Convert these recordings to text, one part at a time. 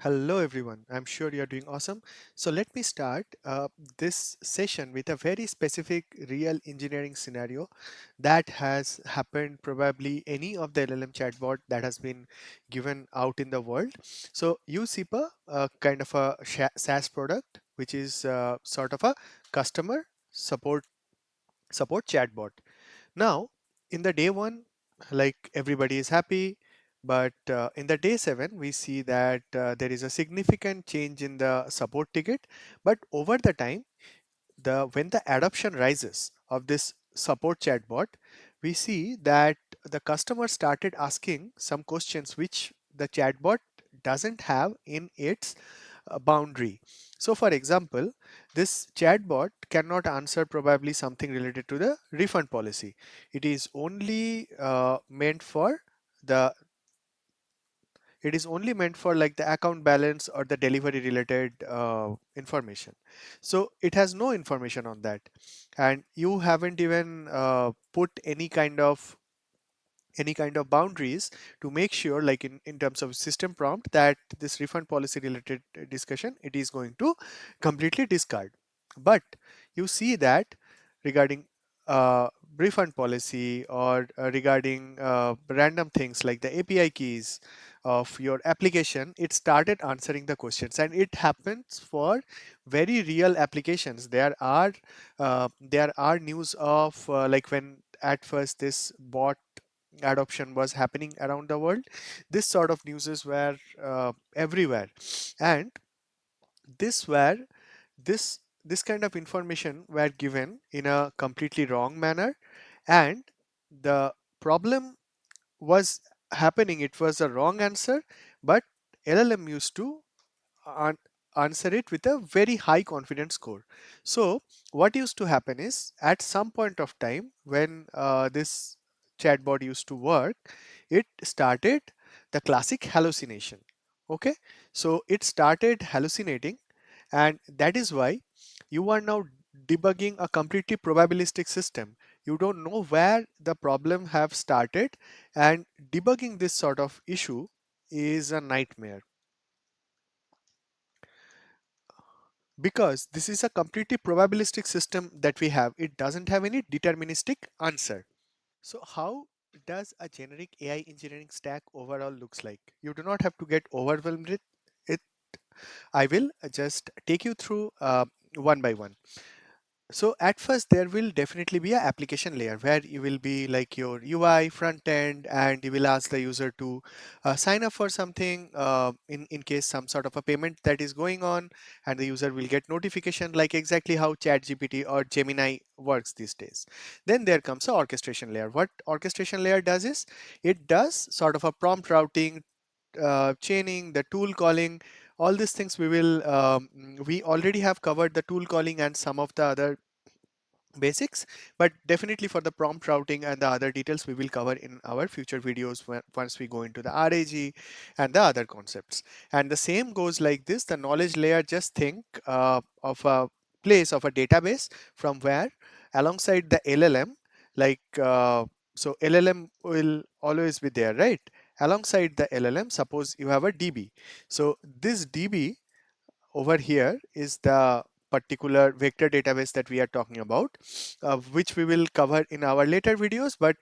Hello everyone, I'm sure you're doing awesome. So let me start this session with a very specific real engineering scenario that has happened probably any of the LLM chatbot that has been given out in the world. So use SIPA, kind of a SaaS product, which is sort of a customer support chatbot. Now, in the day one, like everybody is happy, but in the day seven, we see that there is a significant change in the support ticket. But over the time, when the adoption rises of this support chatbot, we see that the customer started asking some questions which the chatbot doesn't have in its boundary. So, for example, this chatbot cannot answer probably something related to the refund policy. It is only meant for the like the account balance or the delivery related information. So it has no information on that, and you haven't even put any kind of boundaries to make sure, like in terms of system prompt, that this refund policy related discussion it is going to completely discard. But you see that regarding uh, refund policy or regarding random things like the API keys of your application, it started answering the questions, and it happens for very real applications. There are news of like when at first this bot adoption was happening around the world, this sort of newses were everywhere, and this were this kind of information were given in a completely wrong manner, and the problem was happening, it was a wrong answer, but LLM used to an- answer it with a very high confidence score. So what used to happen is, at some point of time when this chatbot used to work, it started the classic hallucination. Okay, so it started hallucinating, and that is why you are now debugging a completely probabilistic system. You don't know where the problem have started, and debugging this sort of issue is a nightmare, because this is a completely probabilistic system that we have. It doesn't have any deterministic answer. So how does a generic AI engineering stack overall looks like? You do not have to get overwhelmed with it. I will just take you through one by one. So at first there will definitely be a application layer where you will be like your UI front end, and you will ask the user to sign up for something in case some sort of a payment that is going on, and the user will get notification, like exactly how ChatGPT or Gemini works these days. Then there comes a orchestration layer. What orchestration layer does is, it does sort of a prompt routing, chaining, the tool calling, all these things we already have covered the tool calling and some of the other basics, but definitely for the prompt routing and the other details we will cover in our future videos once we go into the RAG and the other concepts. And the same goes like this: the knowledge layer, just think of a place of a database from where, alongside the LLM, like so LLM will always be there, right? Alongside the LLM, suppose you have a DB. So this DB over here is the particular vector database that we are talking about, which we will cover in our later videos, but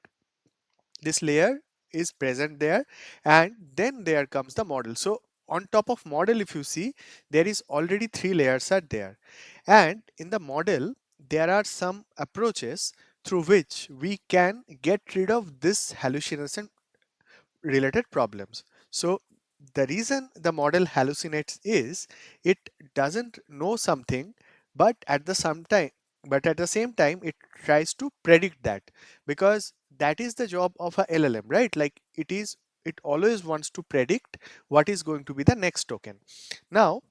this layer is present there. And then there comes the model. So on top of model, if you see, there is already three layers are there, and in the model there are some approaches through which we can get rid of this hallucination related problems. So the reason the model hallucinates is, it doesn't know something, but at the same time it tries to predict that, because that is the job of a LLM, right? Like it always wants to predict what is going to be the next token. Now,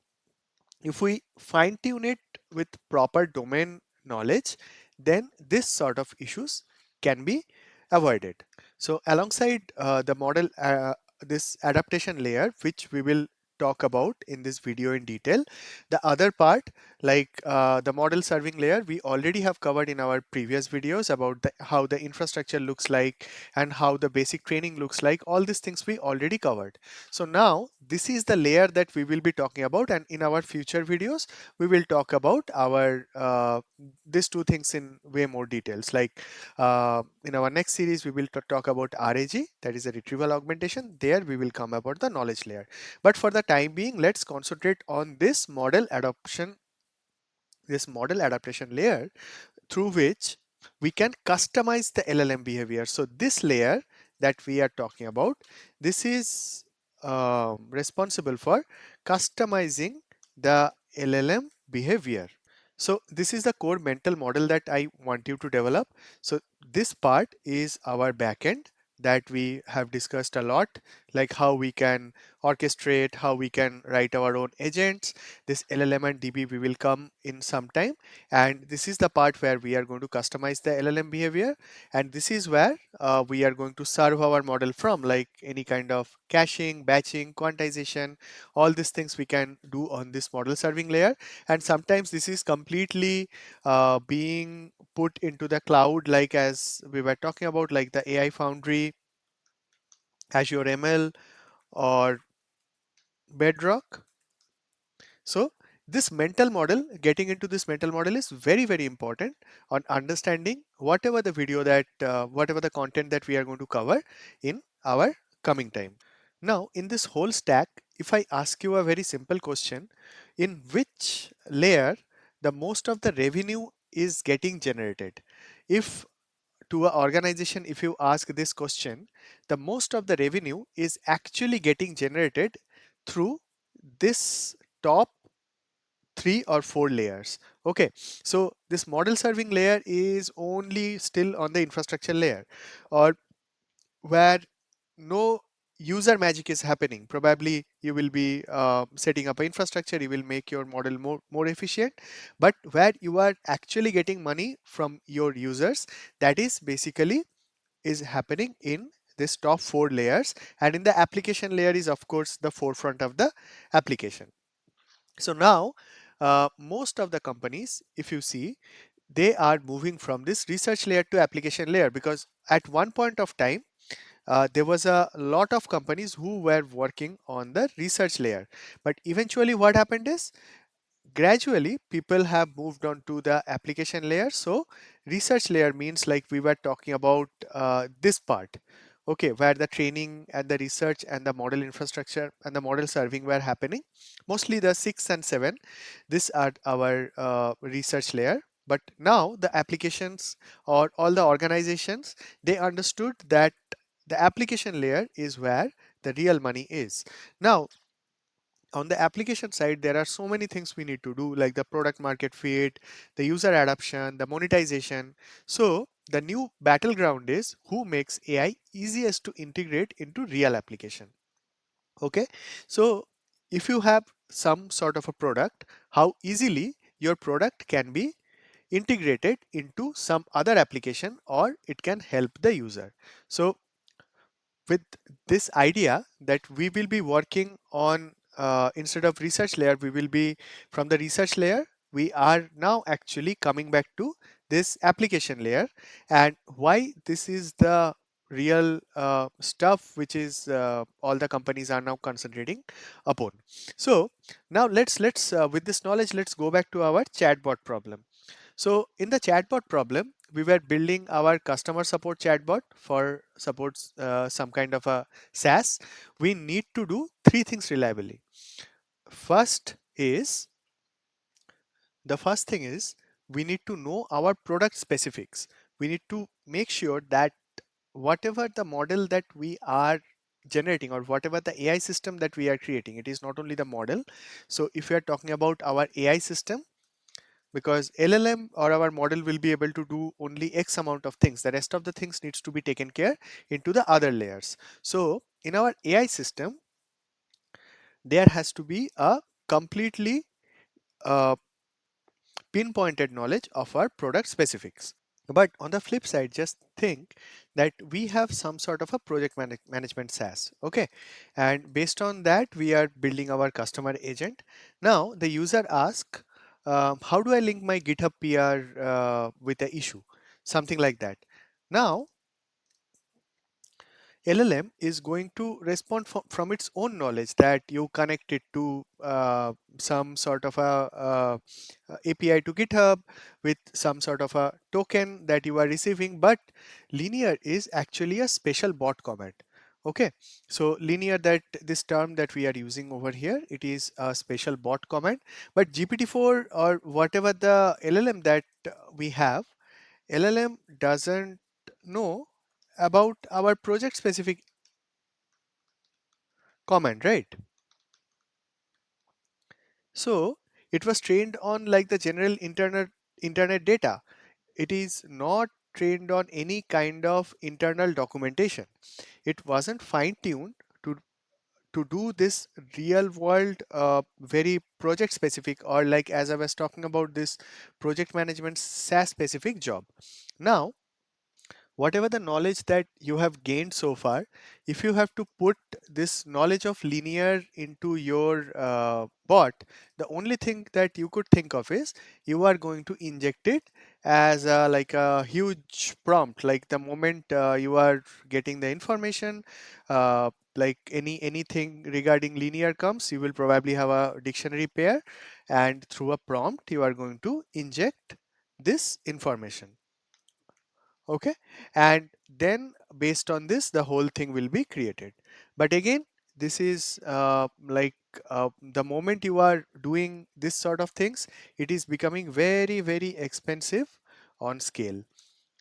if we fine tune it with proper domain knowledge, then this sort of issues can be avoided. So alongside the model, this adaptation layer, which we will talk about in this video in detail. The other part, like the model serving layer, we already have covered in our previous videos about how the infrastructure looks like and how the basic training looks like. All these things we already covered. So now this is the layer that we will be talking about, and in our future videos we will talk about our these two things in way more details. Like in our next series, we will talk about RAG, that is a retrieval augmentation. There we will come about the knowledge layer. But for the time being, let's concentrate on this model adaptation layer through which we can customize the LLM behavior. So this layer that we are talking about, this is responsible for customizing the LLM behavior. So this is the core mental model that I want you to develop. So this part is our backend that we have discussed a lot, like how we can orchestrate, how we can write our own agents. This LLM and DB we will come in some time, and this is the part where we are going to customize the LLM behavior, and this is where we are going to serve our model from, like any kind of caching, batching, quantization. All these things we can do on this model serving layer, and sometimes this is completely being put into the cloud, like as we were talking about, like the AI Foundry, Azure ML, or Bedrock. So this mental model, getting into this mental model is very, very important on understanding whatever the video that, whatever the content that we are going to cover in our coming time. Now, in this whole stack, if I ask you a very simple question, in which layer the most of the revenue is getting generated? If to an organization, if you ask this question, the most of the revenue is actually getting generated through this top 3 or 4 layers. Okay, so this model serving layer is only still on the infrastructure layer, or where no user magic is happening. Probably you will be setting up an infrastructure, you will make your model more efficient, but where you are actually getting money from your users, that is basically is happening in this top 4 layers, and in the application layer is of course the forefront of the application. So now most of the companies, if you see, they are moving from this research layer to application layer, because at one point of time there was a lot of companies who were working on the research layer, but eventually what happened is gradually people have moved on to the application layer. So research layer means, like we were talking about this part, okay, where the training and the research and the model infrastructure and the model serving were happening, mostly the 6 and 7. These are our research layer. But now the applications or all the organizations, they understood that the application layer is where the real money is. Now on the application side, there are so many things we need to do, like the product market fit, the user adoption, the monetization. So the new battleground is who makes AI easiest to integrate into real application. Okay, so if you have some sort of a product, how easily your product can be integrated into some other application, or it can help the user. So with this idea that we will be working on, instead of research layer, we will be from the research layer, we are now actually coming back to this application layer, and why this is the real stuff which is all the companies are now concentrating upon. So now let's with this knowledge, let's go back to our chatbot problem. So in the chatbot problem, we were building our customer support chatbot for supports some kind of a SaaS. We need to do 3 things reliably. First is the first thing is we need to know our product specifics. We need to make sure that whatever the model that we are generating, or whatever the AI system that we are creating, it is not only the model. So if we are talking about our AI system, because LLM or our model will be able to do only X amount of things. The rest of the things needs to be taken care into the other layers. So in our AI system, there has to be a completely uh, pinpointed knowledge of our product specifics. But on the flip side, just think that we have some sort of a project management SaaS, okay? And based on that, we are building our customer agent. Now, the user asks, how do I link my GitHub PR with the issue? Something like that. Now, LLM is going to respond from its own knowledge that you connect it to some sort of a API to GitHub with some sort of a token that you are receiving. But linear is actually a special bot command. Okay, so linear, that this term that we are using over here, it is a special bot command. But GPT-4 or whatever the LLM that we have, LLM doesn't know about our project specific comment, right? So it was trained on like the general internet data. It is not trained on any kind of internal documentation. It wasn't fine tuned to do this real world very project specific, or like as I was talking about, this project management SaaS specific job. Now, whatever the knowledge that you have gained so far, if you have to put this knowledge of linear into your bot, the only thing that you could think of is you are going to inject it as like a huge prompt. Like the moment you are getting the information, like anything regarding linear comes, you will probably have a dictionary pair, and through a prompt you are going to inject this information. Okay, and then based on this the whole thing will be created. But again, this is the moment you are doing this sort of things, it is becoming very very expensive on scale,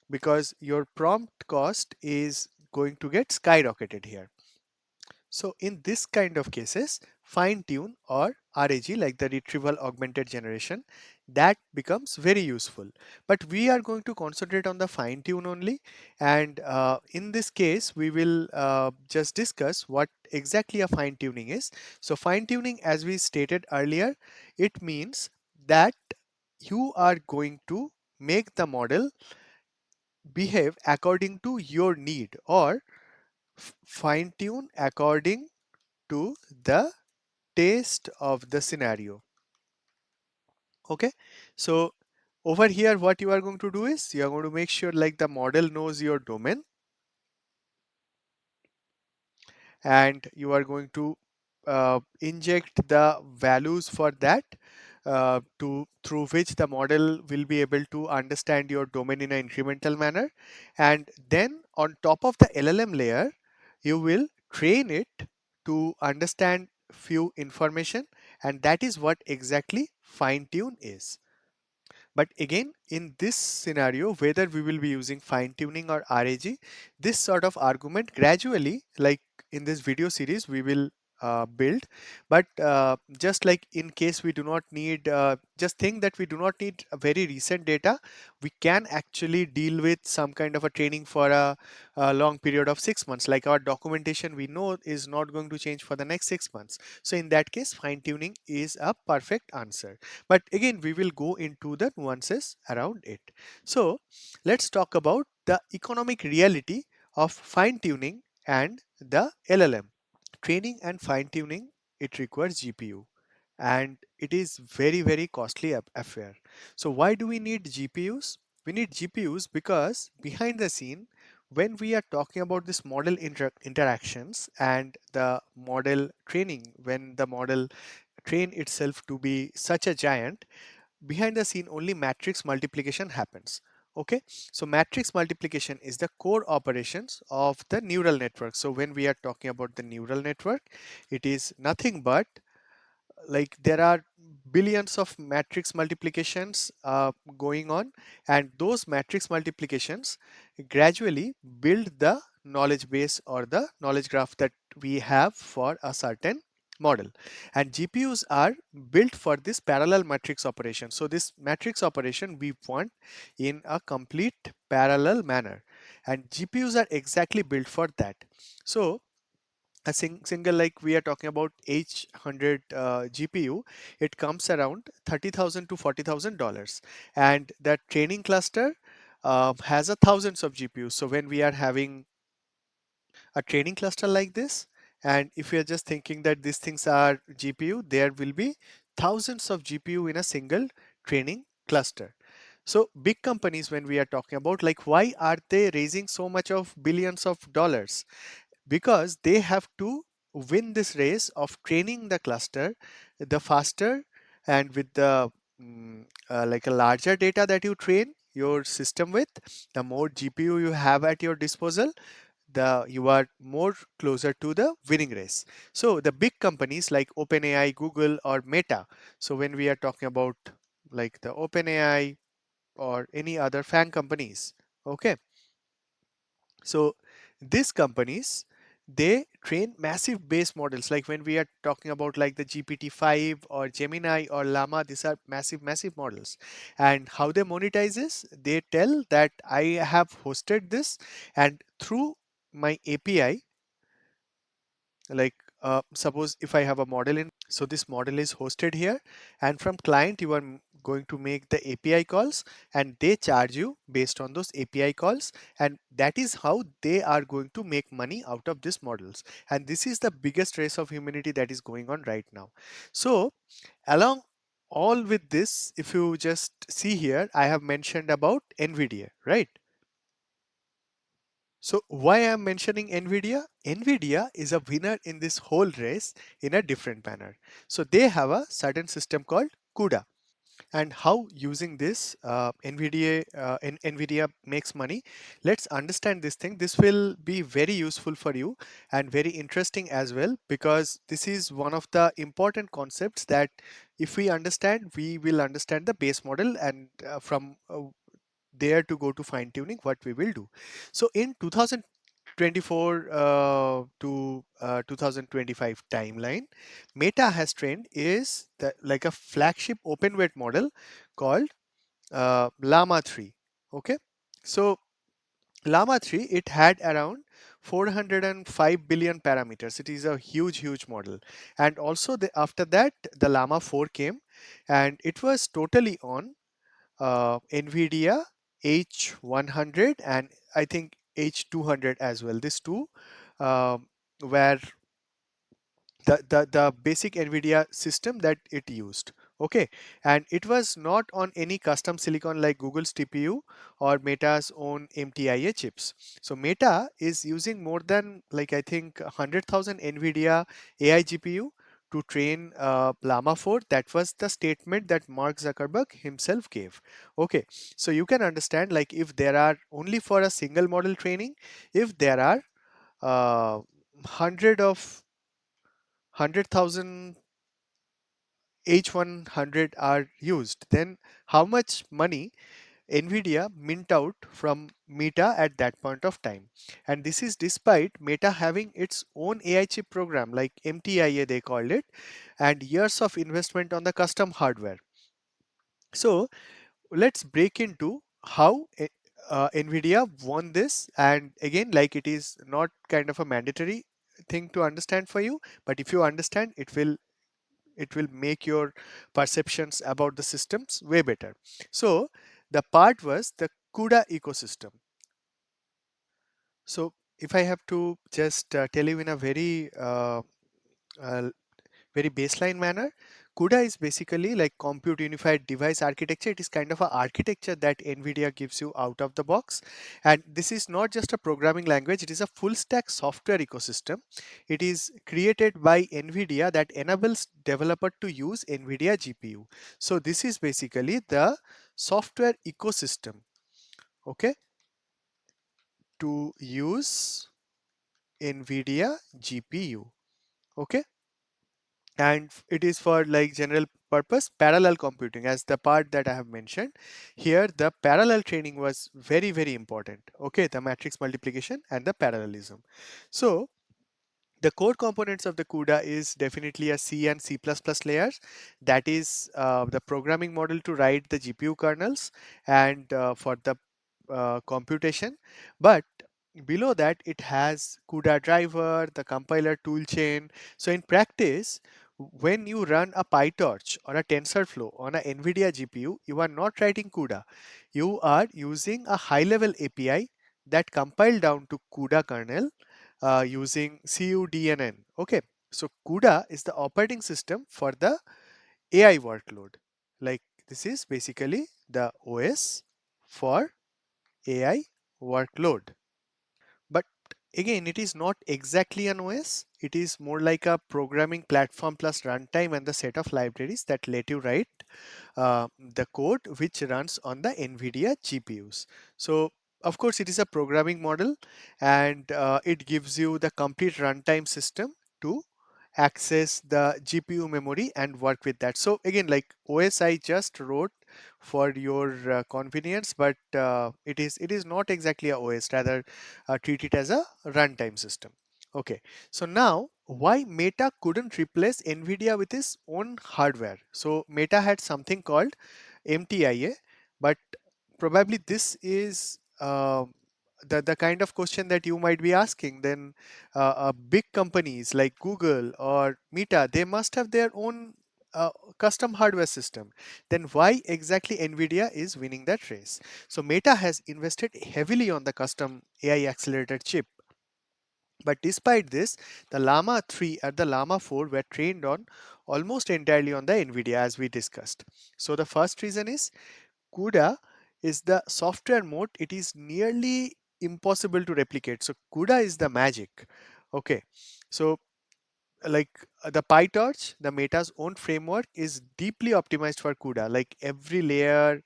because your prompt cost is going to get skyrocketed here. So in this kind of cases, fine tune or RAG, like the retrieval augmented generation, that becomes very useful. But we are going to concentrate on the fine tune only. And in this case, we will just discuss what exactly a fine tuning is. So fine tuning, as we stated earlier, it means that you are going to make the model behave according to your need, or fine tune according to the taste of the scenario. Okay, so over here what you are going to do is you are going to make sure like the model knows your domain, and you are going to inject the values for that, to through which the model will be able to understand your domain in an incremental manner. And then on top of the LLM layer, you will train it to understand few information, and that is what exactly fine tune is. But again, in this scenario, whether we will be using fine tuning or RAG, this sort of argument gradually, like in this video series, we will build. But just like in case we do not need, just think that we do not need a very recent data, we can actually deal with some kind of a training for a long period of 6 months. Like our documentation, we know is not going to change for the next 6 months. So in that case, fine tuning is a perfect answer. But again, we will go into the nuances around it. So let's talk about the economic reality of fine tuning and the LLM. Training and fine tuning, it requires GPU, and it is very very costly affair. So why do we need GPUs? We need GPUs because behind the scene, when we are talking about this model interactions and the model training, when the model train itself to be such a giant, behind the scene only matrix multiplication happens. Okay, so matrix multiplication is the core operations of the neural network. So when we are talking about the neural network, it is nothing but like there are billions of matrix multiplications going on, and those matrix multiplications gradually build the knowledge base or the knowledge graph that we have for a certain model. And GPUs are built for this parallel matrix operation. So this matrix operation we want in a complete parallel manner, and GPUs are exactly built for that. So a single, like we are talking about H100 GPU, it comes around 30,000 to $40,000, and the training cluster has a thousands of GPUs. So when we are having a training cluster like this, and if you're just thinking that these things are GPU, there will be thousands of GPU in a single training cluster. So big companies, when we are talking about, like, why are they raising so much of billions of dollars? Because they have to win this race of training the cluster the faster, and with the like a larger data that you train your system with, the more GPU you have at your disposal, the you are more closer to the winning race. So the big companies like OpenAI, Google, or Meta, so when we are talking about like the OpenAI or any other FANG companies, okay, so these companies, they train massive base models. Like when we are talking about like the GPT-5 or Gemini or Llama, these are massive models. And how they monetize is, they tell that I have hosted this, and through my API, like suppose if I have a model in, so this model is hosted here, and from client you are going to make the API calls, and they charge you based on those API calls, and that is how they are going to make money out of these models. And this is the biggest race of humanity that is going on right now. So along all with this, if you just see here, I have mentioned about NVIDIA, right? So why I'm mentioning NVIDIA? NVIDIA is a winner in this whole race in a different manner. So they have a certain system called CUDA. And how using this NVIDIA makes money. Let's understand this thing. This will be very useful for you and very interesting as well, because this is one of the important concepts that if we understand, we will understand the base model, and from there to go to fine tuning what we will do. So in 2024 to 2025 timeline, Meta has trained is the, like a flagship open weight model called Llama 3. Okay, so Llama 3, it had around 405 billion parameters. It is a huge model. And also after that the Llama 4 came, and it was totally on NVIDIA H100, and I think H200 as well. These two were the basic NVIDIA system that it used. Okay, and it was not on any custom silicon like Google's TPU or Meta's own MTIA chips. So Meta is using more than, like, I think 100,000 NVIDIA AI GPU to train Llama 4. That was the statement that Mark Zuckerberg himself gave. Okay, so you can understand, like, if there are only for a single model training, if there are hundred of 100,000 H100 are used, then how much money NVIDIA mint out from Meta at that point of time? And this is despite Meta having its own AI chip program, like MTIA they called it, and years of investment on the custom hardware. So let's break into how NVIDIA won this. And again, like, it is not kind of a mandatory thing to understand for you, but if you understand, it will make your perceptions about the systems way better. So the part was the CUDA ecosystem. So if I have to just tell you in a uh, very baseline manner, CUDA is basically like compute unified device architecture. It is kind of an architecture that NVIDIA gives you out of the box. And this is not just a programming language, it is a full stack software ecosystem. It is created by NVIDIA that enables developer to use NVIDIA GPU. So this is basically the software ecosystem, okay, to use NVIDIA GPU. Okay, and it is for like general purpose parallel computing, as the part that I have mentioned here. The parallel training was very important. Okay, the matrix multiplication and the parallelism. So the core components of the CUDA is definitely a C and C++ layers. That is the programming model to write the GPU kernels and for the computation. But below that, it has CUDA driver, the compiler toolchain. So in practice, when you run a PyTorch or a TensorFlow on a NVIDIA GPU, you are not writing CUDA. You are using a high-level API that compiled down to CUDA kernel using CUDNN. Okay, so CUDA is the operating system for the AI workload. Like this is basically the OS for AI workload. But again, it is not exactly an OS. It is more like a programming platform plus runtime and the set of libraries that let you write the code which runs on the NVIDIA GPUs. So of course, it is a programming model, and it gives you the complete runtime system to access the GPU memory and work with that. So again, like OS I just wrote for your convenience, but it is not exactly a OS, rather treat it as a runtime system. Okay, so now why Meta couldn't replace NVIDIA with its own hardware? So Meta had something called MTIA, but probably this is the kind of question that you might be asking. Then big companies like Google or Meta, they must have their own custom hardware system. Then why exactly NVIDIA is winning that race? So Meta has invested heavily on the custom AI accelerated chip. But despite this, the Llama 3 and the Llama 4 were trained on almost entirely on the NVIDIA, as we discussed. So the first reason is CUDA is the software mode. It is nearly impossible to replicate. So CUDA is the magic. Okay. So like the PyTorch, the Meta's own framework, is deeply optimized for CUDA. Like every layer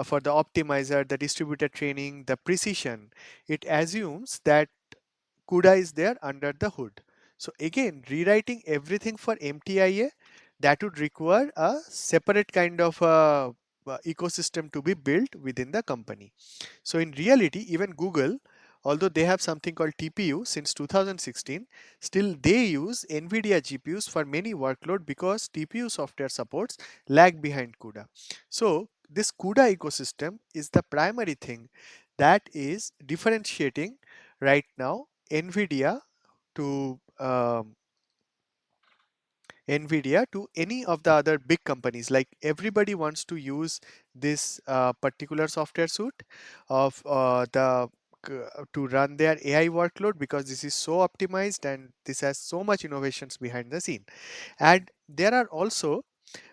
for the optimizer, the distributed training, the precision, it assumes that CUDA is there under the hood. So again, rewriting everything for MTIA, that would require a separate kind of ecosystem to be built within the company. So in reality, even Google, although they have something called TPU since 2016, still they use NVIDIA GPUs for many workload because TPU software supports lag behind CUDA. So this CUDA ecosystem is the primary thing that is differentiating right now NVIDIA to NVIDIA to any of the other big companies. Like everybody wants to use this particular software suite of to run their AI workload because this is so optimized and this has so much innovations behind the scene. And there are also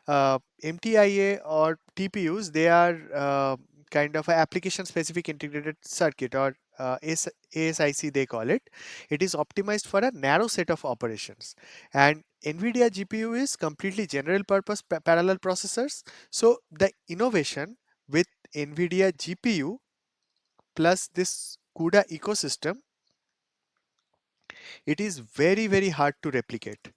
MTIA or TPUs, they are kind of a application specific integrated circuit, or ASIC they call it. It is optimized for a narrow set of operations. And NVIDIA GPU is completely general purpose parallel processors. So the innovation with NVIDIA GPU plus this CUDA ecosystem, it is very, very hard to replicate.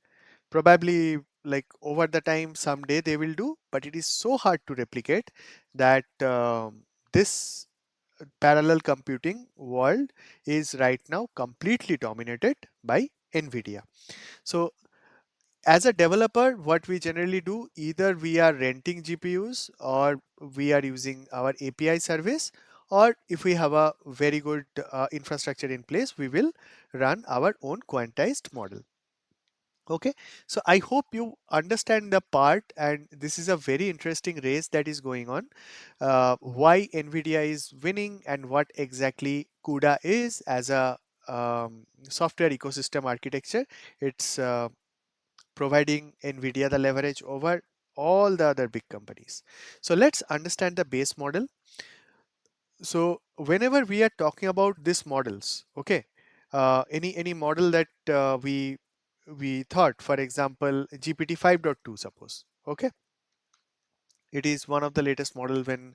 Probably like over the time someday they will do, but it is so hard to replicate that this parallel computing world is right now completely dominated by NVIDIA. So as a developer, what we generally do, either we are renting GPUs or we are using our API service, or if we have a very good infrastructure in place, we will run our own quantized model. Okay, so I hope you understand the part, and this is a very interesting race that is going on. Why NVIDIA is winning and what exactly CUDA is as a software ecosystem architecture. It's providing NVIDIA the leverage over all the other big companies. So let's understand the base model. So whenever we are talking about these models, okay, any model that we thought, for example, GPT 5.2, suppose, okay, it is one of the latest model when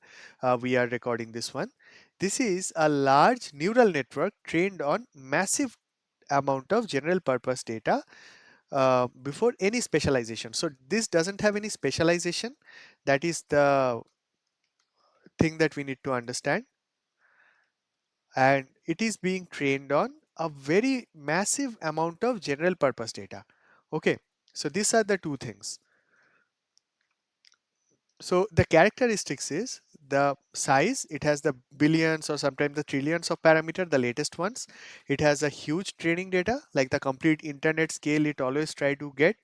we are recording this one. This is a large neural network trained on massive amount of general purpose data before any specialization. So this doesn't have any specialization. That is the thing that we need to understand. And it is being trained on a very massive amount of general purpose data. Okay, so these are the two things. So the characteristics is the size, it has the billions or sometimes the trillions of parameter, the latest ones. It has a huge training data, like the complete internet scale it always try to get.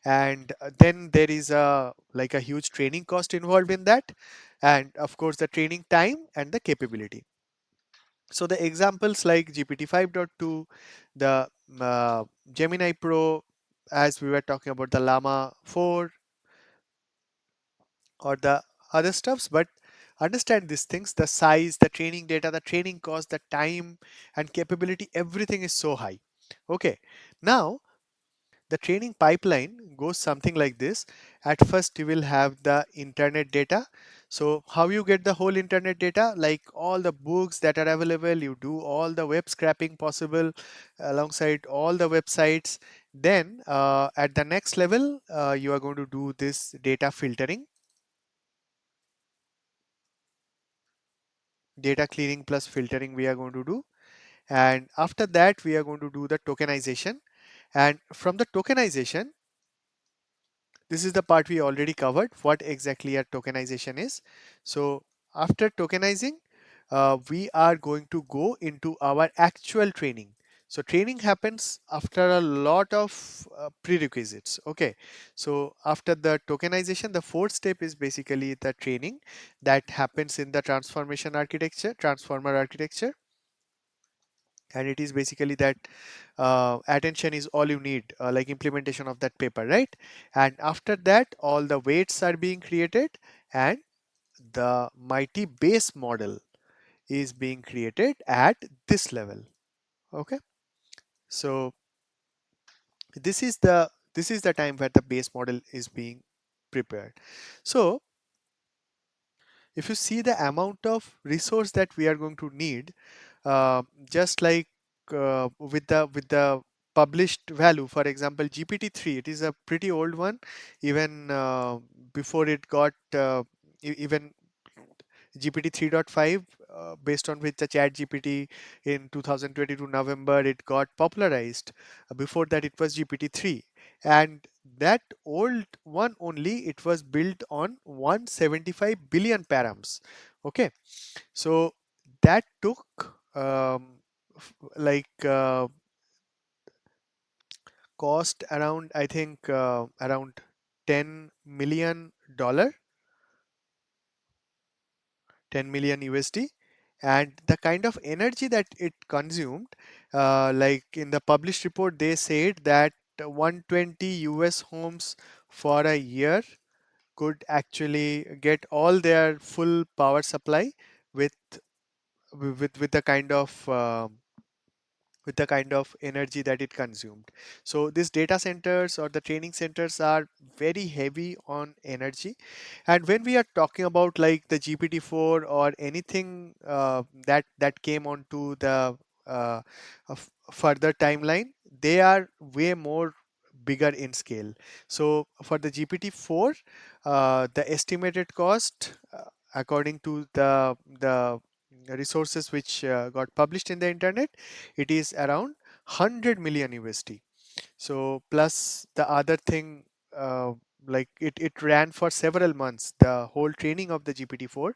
And then there is a like a huge training cost involved in that. And of course the training time and the capability. So the examples like GPT 5.2, the Gemini Pro, as we were talking about the Llama 4, or the other stuffs, but understand these things, the size, the training data, the training cost, the time and capability, everything is so high. Okay, now the training pipeline goes something like this. At first you will have the internet data. So how you get the whole internet data, like all the books that are available, you do all the web scraping possible alongside all the websites. Then at the next level you are going to do this data filtering, data cleaning plus filtering we are going to do. And after that we are going to do the tokenization. And from the tokenization, this is the part we already covered, what exactly a tokenization is. So after tokenizing, we are going to go into our actual training. So training happens after a lot of prerequisites. Okay, so after the tokenization, the fourth step is basically the training that happens in the transformation architecture, transformer architecture. And it is basically that attention is all you need, like implementation of that paper, right? And after that all the weights are being created, and the mighty base model is being created at this level. Okay, so this is the time where the base model is being prepared. So if you see the amount of resource that we are going to need, just like with the published value, for example GPT-3, it is a pretty old one. Even before it got even GPT 3.5, based on which the chat GPT in 2022 November it got popularized. Before that it was GPT 3, and that old one only, it was built on 175 billion params. Okay, so that took like cost around, I think around 10 million dollar, 10 million USD. And the kind of energy that it consumed, like in the published report they said that 120 US homes for a year could actually get all their full power supply with with the kind of energy that it consumed. So these data centers or the training centers are very heavy on energy. And when we are talking about like the GPT-4 or anything that came onto the further timeline, they are way more bigger in scale. So for the GPT-4, the estimated cost, according to the resources which got published in the internet, it is around 100 million USD. So plus the other thing, like it ran for several months, the whole training of the GPT-4.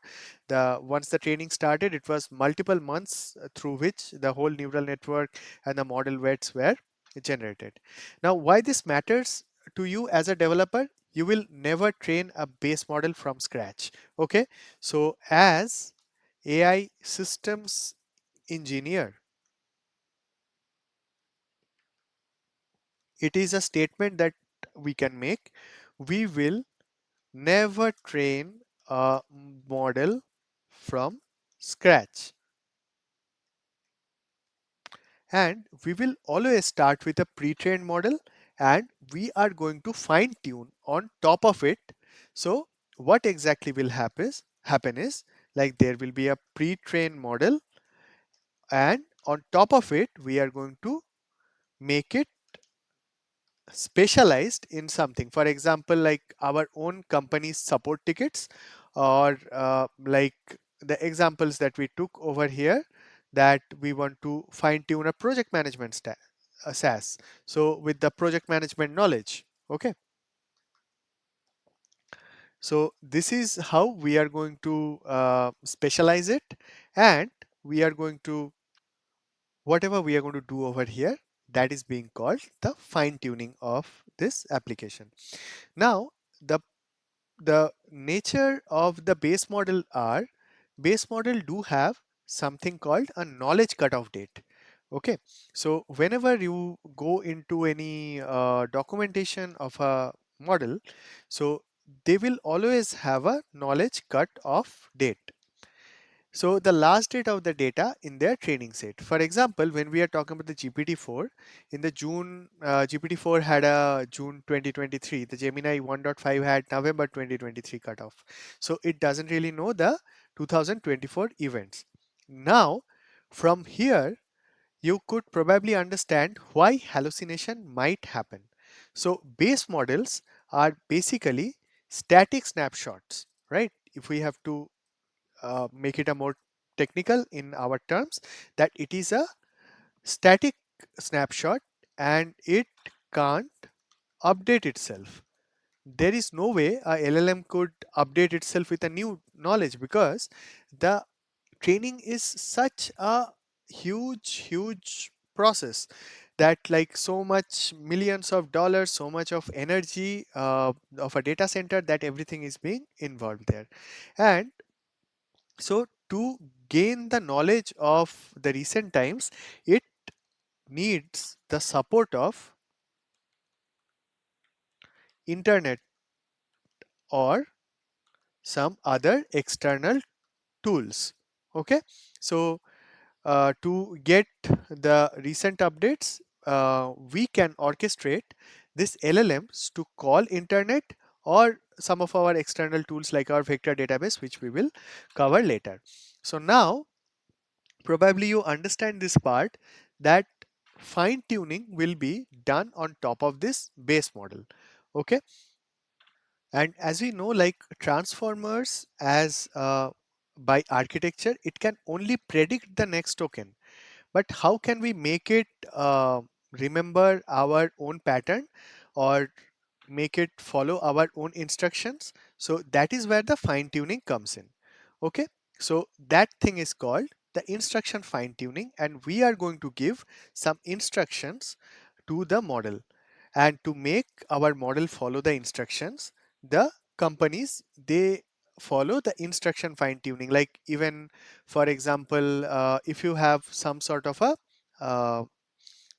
The once the training started, it was multiple months through which the whole neural network and the model weights were generated. Now why this matters to you as a developer, you will never train a base model from scratch. Okay, so as AI systems engineer, it is a statement that we can make. We will never train a model from scratch, and we will always start with a pre-trained model, and we are going to fine tune on top of it. So what exactly will happen is, like there will be a pre-trained model, and on top of it we are going to make it specialized in something. For example, like our own company's support tickets, or like the examples that we took over here, that we want to fine tune a project management SaaS. So with the project management knowledge. Okay, So this is how we are going to specialize it, and we are going to, whatever we are going to do over here, that is being called the fine tuning of this application. Now, the the nature of the base model are, base model do have something called a knowledge cutoff date. Okay, so whenever you go into any documentation of a model, so they will always have a knowledge cut off date. So the last date of the data in their training set. For example, when we are talking about the GPT-4, in the June, GPT-4 had a June 2023, the Gemini 1.5 had November 2023 cutoff. So it doesn't really know the 2024 events. Now, from here, you could probably understand why hallucination might happen. So base models are basically static snapshots, right? If we have to make it a more technical in our terms, that it is a static snapshot and it can't update itself. There is no way a LLM could update itself with a new knowledge, because the training is such a huge process, that like so much millions of dollars, so much of energy of a data center, that everything is being involved there. And so to gain the knowledge of the recent times, it needs the support of internet or some other external tools. Okay, so to get the recent updates, we can orchestrate this LLMs to call internet or some of our external tools like our vector database, which we will cover later. So now probably you understand this part, that fine tuning will be done on top of this base model. Okay, and as we know, like transformers as by architecture, it can only predict the next token, but how can we make it remember our own pattern, or make it follow our own instructions? So that is where the fine tuning comes in. Okay, so that thing is called the instruction fine tuning, and we are going to give some instructions to the model. And to make our model follow the instructions, the companies, they follow the instruction fine tuning. Like even for example, if you have some sort of a uh,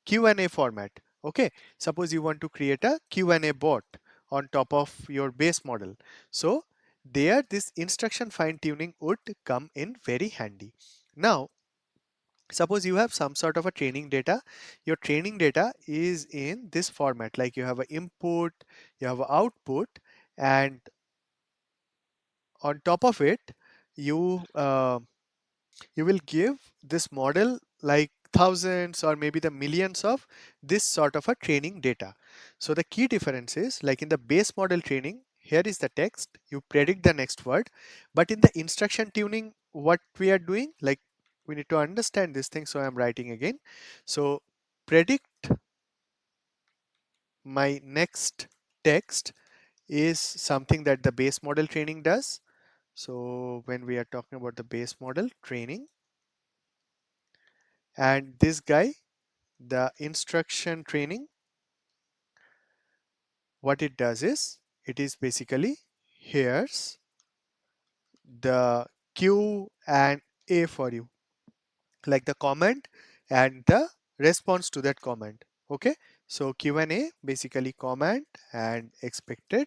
Q&A format. Okay, suppose you want to create a Q&A bot on top of your base model. So there this instruction fine tuning would come in very handy. Now, suppose you have some sort of a training data. Your training data is in this format, like you have an input, you have an output, and on top of it, you you will give this model like thousands or maybe the millions of this sort of a training data. So the key difference is, like in the base model training, here is the text, you predict the next word, but in the instruction tuning, what we are doing, like we need to understand this thing, so I'm writing again. So predict my next text is something that the base model training does. So when we are talking about the base model training, and this guy, the instruction training, what it does is, it is basically, here's the Q and A for you, like the comment and the response to that comment. Okay, so Q and A, basically comment and expected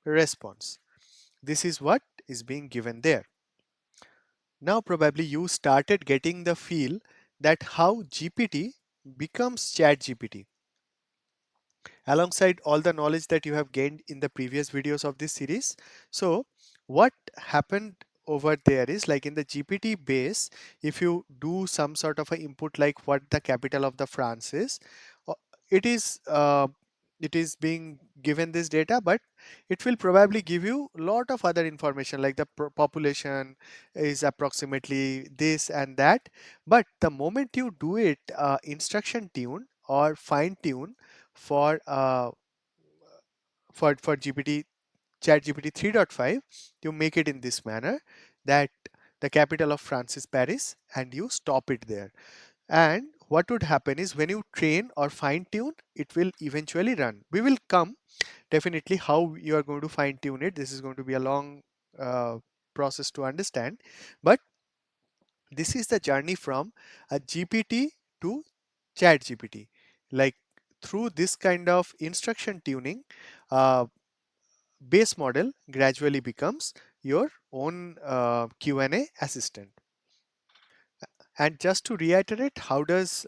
response. This is what is being given there. Now probably you started getting the feel that how GPT becomes chat GPT, alongside all the knowledge that you have gained in the previous videos of this series. So what happened over there is, like in the GPT base, if you do some sort of a input like what the capital of the France is, uh, it is it is being given this data, but it will probably give you a lot of other information like the population is approximately this and that. But the moment you do it instruction tune or fine tune for for GPT ChatGPT 3.5, you make it in this manner that the capital of France is Paris, and you stop it there. And what would happen is when you train or fine tune, it will eventually run. We will come definitely how you are going to fine tune it. This is going to be a long uh, process to understand, but this is the journey from a GPT to ChatGPT. Like through this kind of instruction tuning, uh, base model gradually becomes your own Q&A assistant. And just to reiterate, how does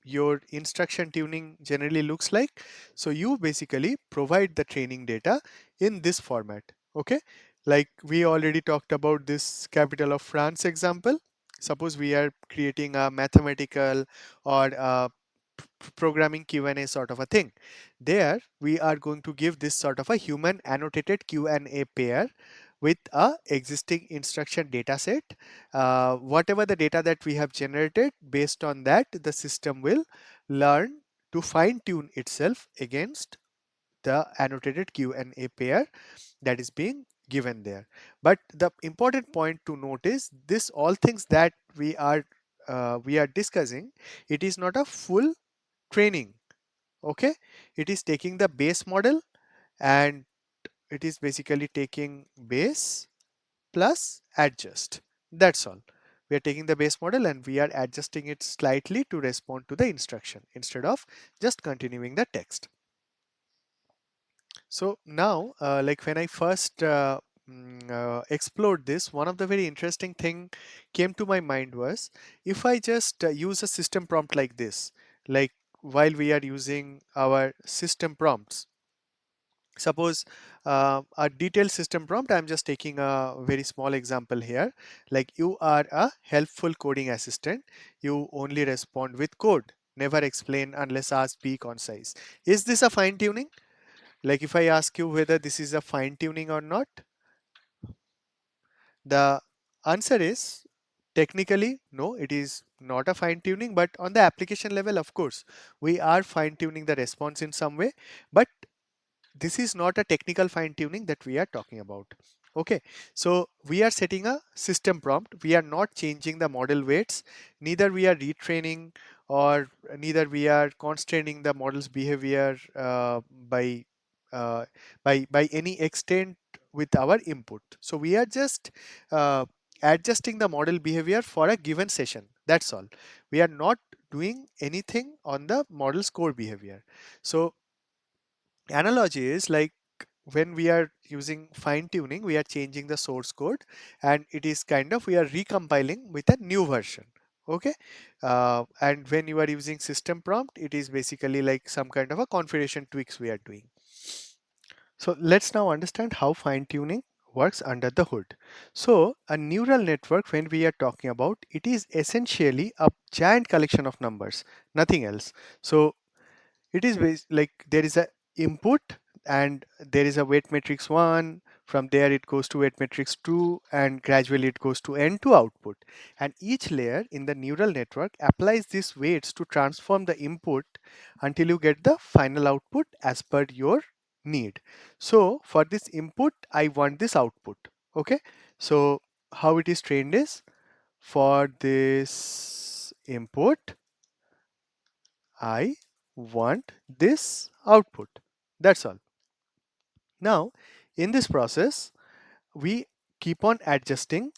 your instruction tuning generally looks like? So you basically provide the training data in this format. Okay, like we already talked about this capital of France example. Suppose we are creating a mathematical or programming Q&A sort of a thing. There we are going to give this sort of a human annotated Q&A pair with a existing instruction data set. Whatever the data that we have generated, based on that the system will learn to fine tune itself against the annotated Q&A pair that is being given there. But the important point to note is this all things that we are discussing, it is not a full training. Okay, it is taking the base model, and it is basically taking base plus adjust. That's all. We are taking the base model and we are adjusting it slightly to respond to the instruction instead of just continuing the text. So now, like when I first explored this, one of the very interesting thing came to my mind was, if I just use a system prompt like this, like while we are using our system prompts. Suppose a detailed system prompt, I'm just taking a very small example here. Like you are a helpful coding assistant. You only respond with code, never explain unless asked, be concise. Is this a fine tuning? Like if I ask you whether this is a fine tuning or not, the answer is technically no, it is not a fine tuning, but on the application level, of course, we are fine tuning the response in some way. But this is not a technical fine tuning that we are talking about. Okay, so we are setting a system prompt. We are not changing the model weights, neither we are retraining or neither we are constraining the model's behavior by uh, by any extent with our input. So we are just uh, adjusting the model behavior for a given session. That's all. We are not doing anything on the model's core behavior. So analogy is like when we are using fine tuning, we are changing the source code, and it is kind of we are recompiling with a new version. Okay, and when you are using system prompt, it is basically like some kind of a configuration tweaks we are doing. So let's now understand how fine tuning works under the hood. So a neural network, when we are talking about, it is essentially a giant collection of numbers, nothing else. So it is like there is a input and there is a weight matrix 1. From there it goes to weight matrix 2, and gradually it goes to n to output. And each layer in the neural network applies these weights to transform the input until you get the final output as per your need. So for this input, I want this output. Okay. So how it is trained is, for this input, I want this output. That's all. Now, in this process, we keep on adjusting.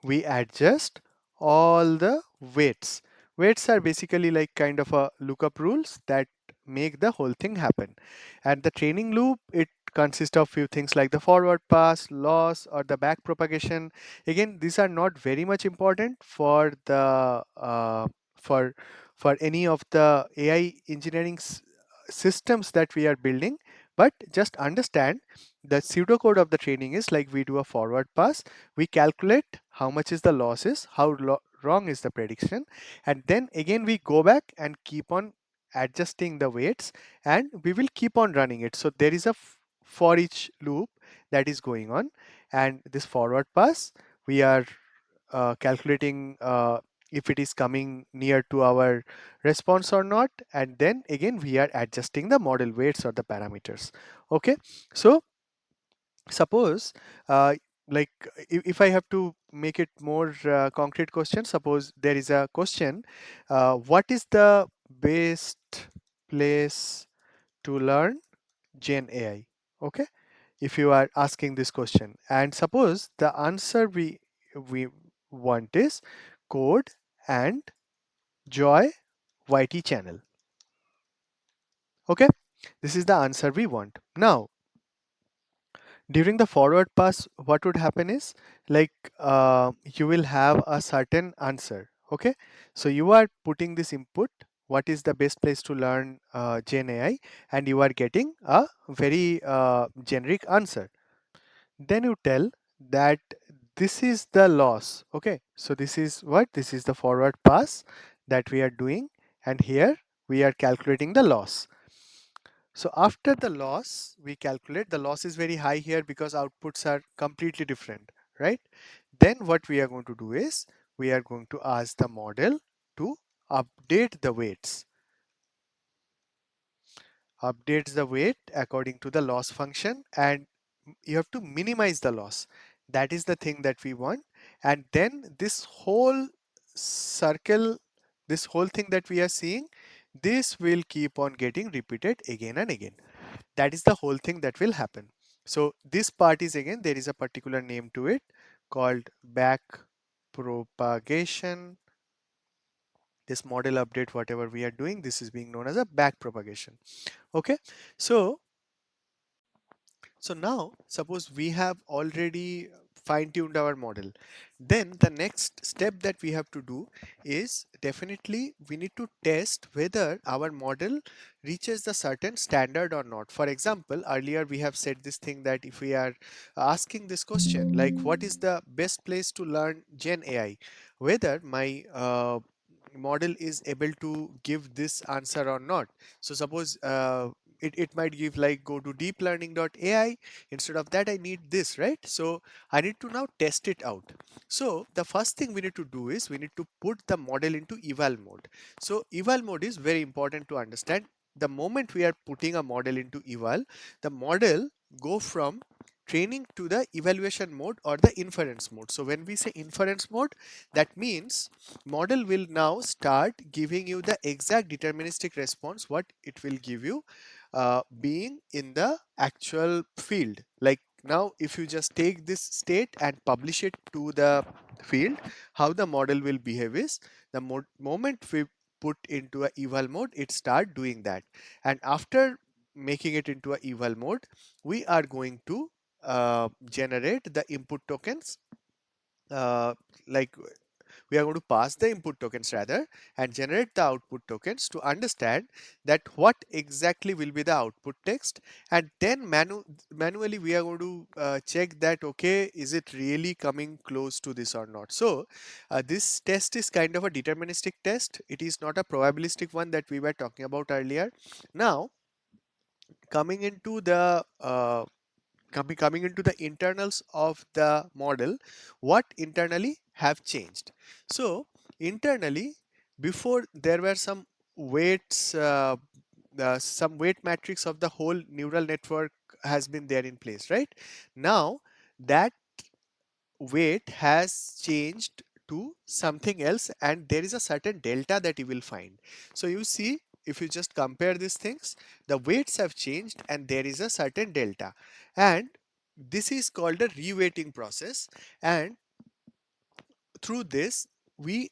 We adjust all the weights. Weights are basically like kind of a lookup rules that make the whole thing happen. And the training loop, it consists of few things like the forward pass, loss, or the back propagation. Again, these are not very much important for the for for any of the AI engineering systems that we are building. But just understand the pseudocode of the training is like we do a forward pass, we calculate how much is the losses, how wrong is the prediction, and then again we go back and keep on adjusting the weights, and we will keep on running it. So there is a for each loop that is going on, and this forward pass, we are calculating if it is coming near to our response or not, and then again we are adjusting the model weights or the parameters. Okay, so suppose like if I have to make it more concrete question, suppose there is a question, what is the best place to learn gen AI? Okay, if you are asking this question, and suppose the answer we want is code and joy YT channel. Okay, this is the answer we want. Now during the forward pass, what would happen is like you will have a certain answer. Okay, so you are putting this input, what is the best place to learn gen AI, and you are getting a very generic answer. Then you tell that this is the loss. Okay, so this is what, this is the forward pass that we are doing, and here we are calculating the loss. So after the loss, we calculate the loss is very high here because outputs are completely different, right? Then what we are going to do is we are going to ask the model to update the weights, updates the weight according to the loss function, and you have to minimize the loss. That is the thing that we want. And then this whole circle, this whole thing that we are seeing, this will keep on getting repeated again and again. That is the whole thing that will happen. So this part is, again, there is a particular name to it called back propagation. This model update, whatever we are doing, this is being known as a back propagation. Okay, so now suppose we have already fine-tuned our model. Then the next step that we have to do is definitely we need to test whether our model reaches the certain standard or not. For example, earlier we have said this thing that if we are asking this question like what is the best place to learn Gen AI, whether my model is able to give this answer or not. So suppose it might give like go to deeplearning.ai, instead of that I need this, right? So I need to now test it out. So the first thing we need to do is we need to put the model into eval mode. So eval mode is very important to understand. The moment we are putting a model into eval, the model go from training to the evaluation mode or the inference mode. So when we say inference mode, that means model will now start giving you the exact deterministic response what it will give you being in the actual field. Like now if you just take this state and publish it to the field, how the model will behave is the moment we put into a eval mode, it start doing that, and after making it into a eval mode, we are going to generate the input tokens, uh, like we are going to pass the input tokens rather and generate the output tokens to understand that what exactly will be the output text, and then manually we are going to check that okay, is it really coming close to this or not. So this test is kind of a deterministic test, it is not a probabilistic one that we were talking about earlier. Now coming into the coming into the internals of the model, what internally have changed. So internally, before there were some weights, some weight matrix of the whole neural network has been there in place, right? Now that weight has changed to something else, and there is a certain delta that you will find. So you see, if you just compare these things, the weights have changed and there is a certain delta, and this is called a reweighting process. And through this, we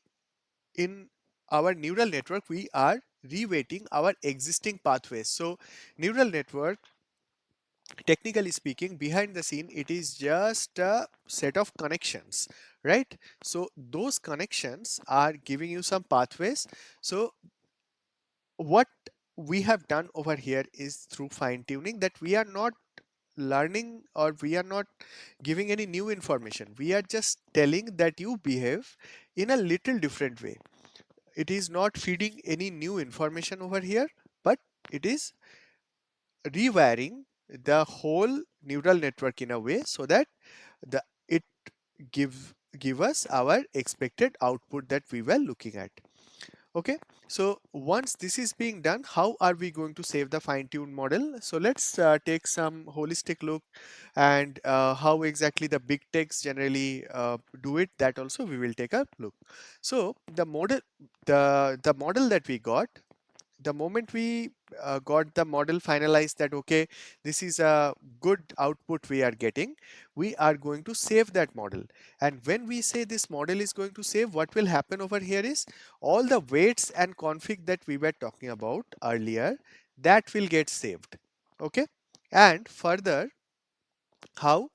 in our neural network we are reweighting our existing pathways. So neural network, technically speaking, behind the scene it is just a set of connections, right? So those connections are giving you some pathways. So what we have done over here is through fine tuning that we are not learning or we are not giving any new information, we are just telling that you behave in a little different way. It is not feeding any new information over here, but it is rewiring the whole neural network in a way so that the it give us our expected output that we were looking at. Okay, so once this is being done, how are we going to save the fine-tuned model? So let's take some holistic look, and how exactly the big techs generally do it. That also we will take a look. So the model that we got, the moment we got the model finalized, that okay, this is a good output we are getting, we are going to save that model. And when we say this model is going to save, what will happen over here is all the weights and config that we were talking about earlier, that will get saved. Okay, and further, how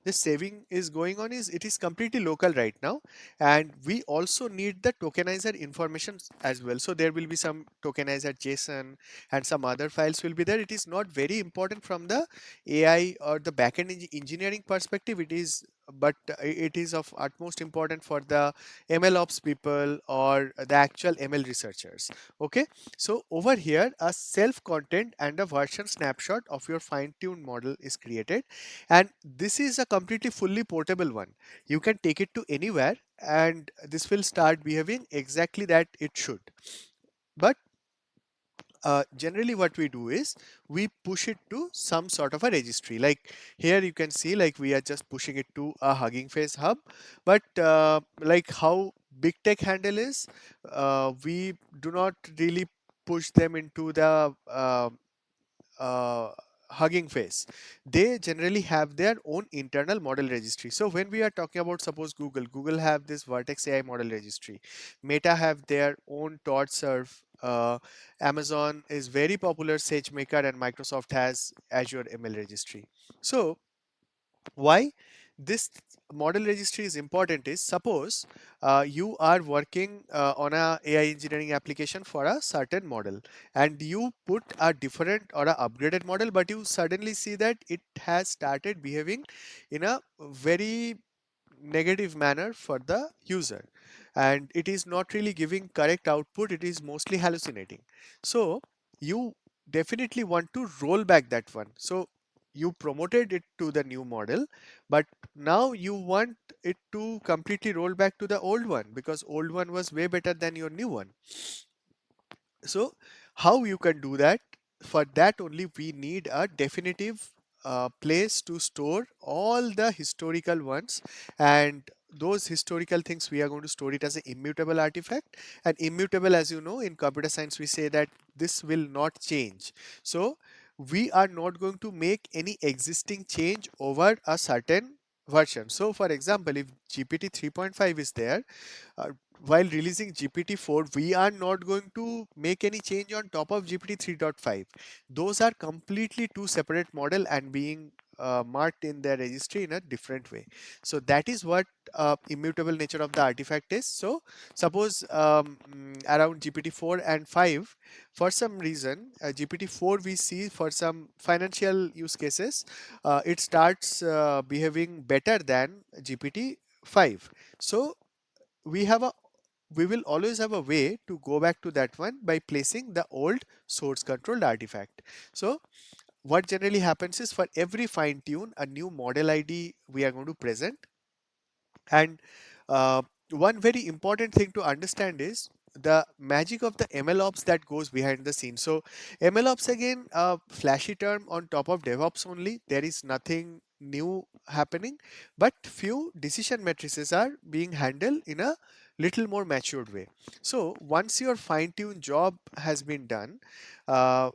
this saving is going on is it is completely local right now, and we also need the tokenizer information as well. So there will be some tokenizer JSON and some other files will be there. It is not very important from the AI or the backend engineering perspective, it is, but it is of utmost important for the MLOps people or the actual ML researchers. Okay, so over here a self content and a version snapshot of your fine-tuned model is created, and this is a completely fully portable one. You can take it to anywhere and this will start behaving exactly that it should. But generally what we do is we push it to some sort of a registry. Like here you can see, like we are just pushing it to a Hugging Face hub. But like how big tech handle is, we do not really push them into the uh, Hugging Face. They generally have their own internal model registry. So when we are talking about, suppose Google have this Vertex AI model registry, Meta have their own TorchServe, Amazon is very popular SageMaker, and Microsoft has Azure ML registry. So why this model registry is important is, suppose you are working on a AI engineering application for a certain model, and you put a different or a upgraded model, but you suddenly see that it has started behaving in a very negative manner for the user, and it is not really giving correct output, it is mostly hallucinating. So you definitely want to roll back that one. So you promoted it to the new model, but now you want it to completely roll back to the old one because old one was way better than your new one. So how you can do that? For that only we need a definitive place to store all the historical ones, and those historical things we are going to store it as an immutable artifact. And immutable, as you know, in computer science we say that this will not change. So we are not going to make any existing change over a certain version. So for example, if GPT 3.5 is there, uh, while releasing GPT-4, we are not going to make any change on top of GPT 3.5. Those are completely two separate model and being marked in their registry in a different way. So that is what immutable nature of the artifact is. So suppose around GPT-4 and 5, for some reason, GPT-4 we see for some financial use cases, it starts behaving better than GPT-5. So we have a we will always have a way to go back to that one by placing the old source controlled artifact. So what generally happens is, for every fine tune a new model ID we are going to present. And one very important thing to understand is the magic of the MLOps that goes behind the scenes. So MLOps, again, a flashy term on top of DevOps only. There is nothing new happening, but few decision matrices are being handled in a little more matured way. So once your fine-tuned job has been done,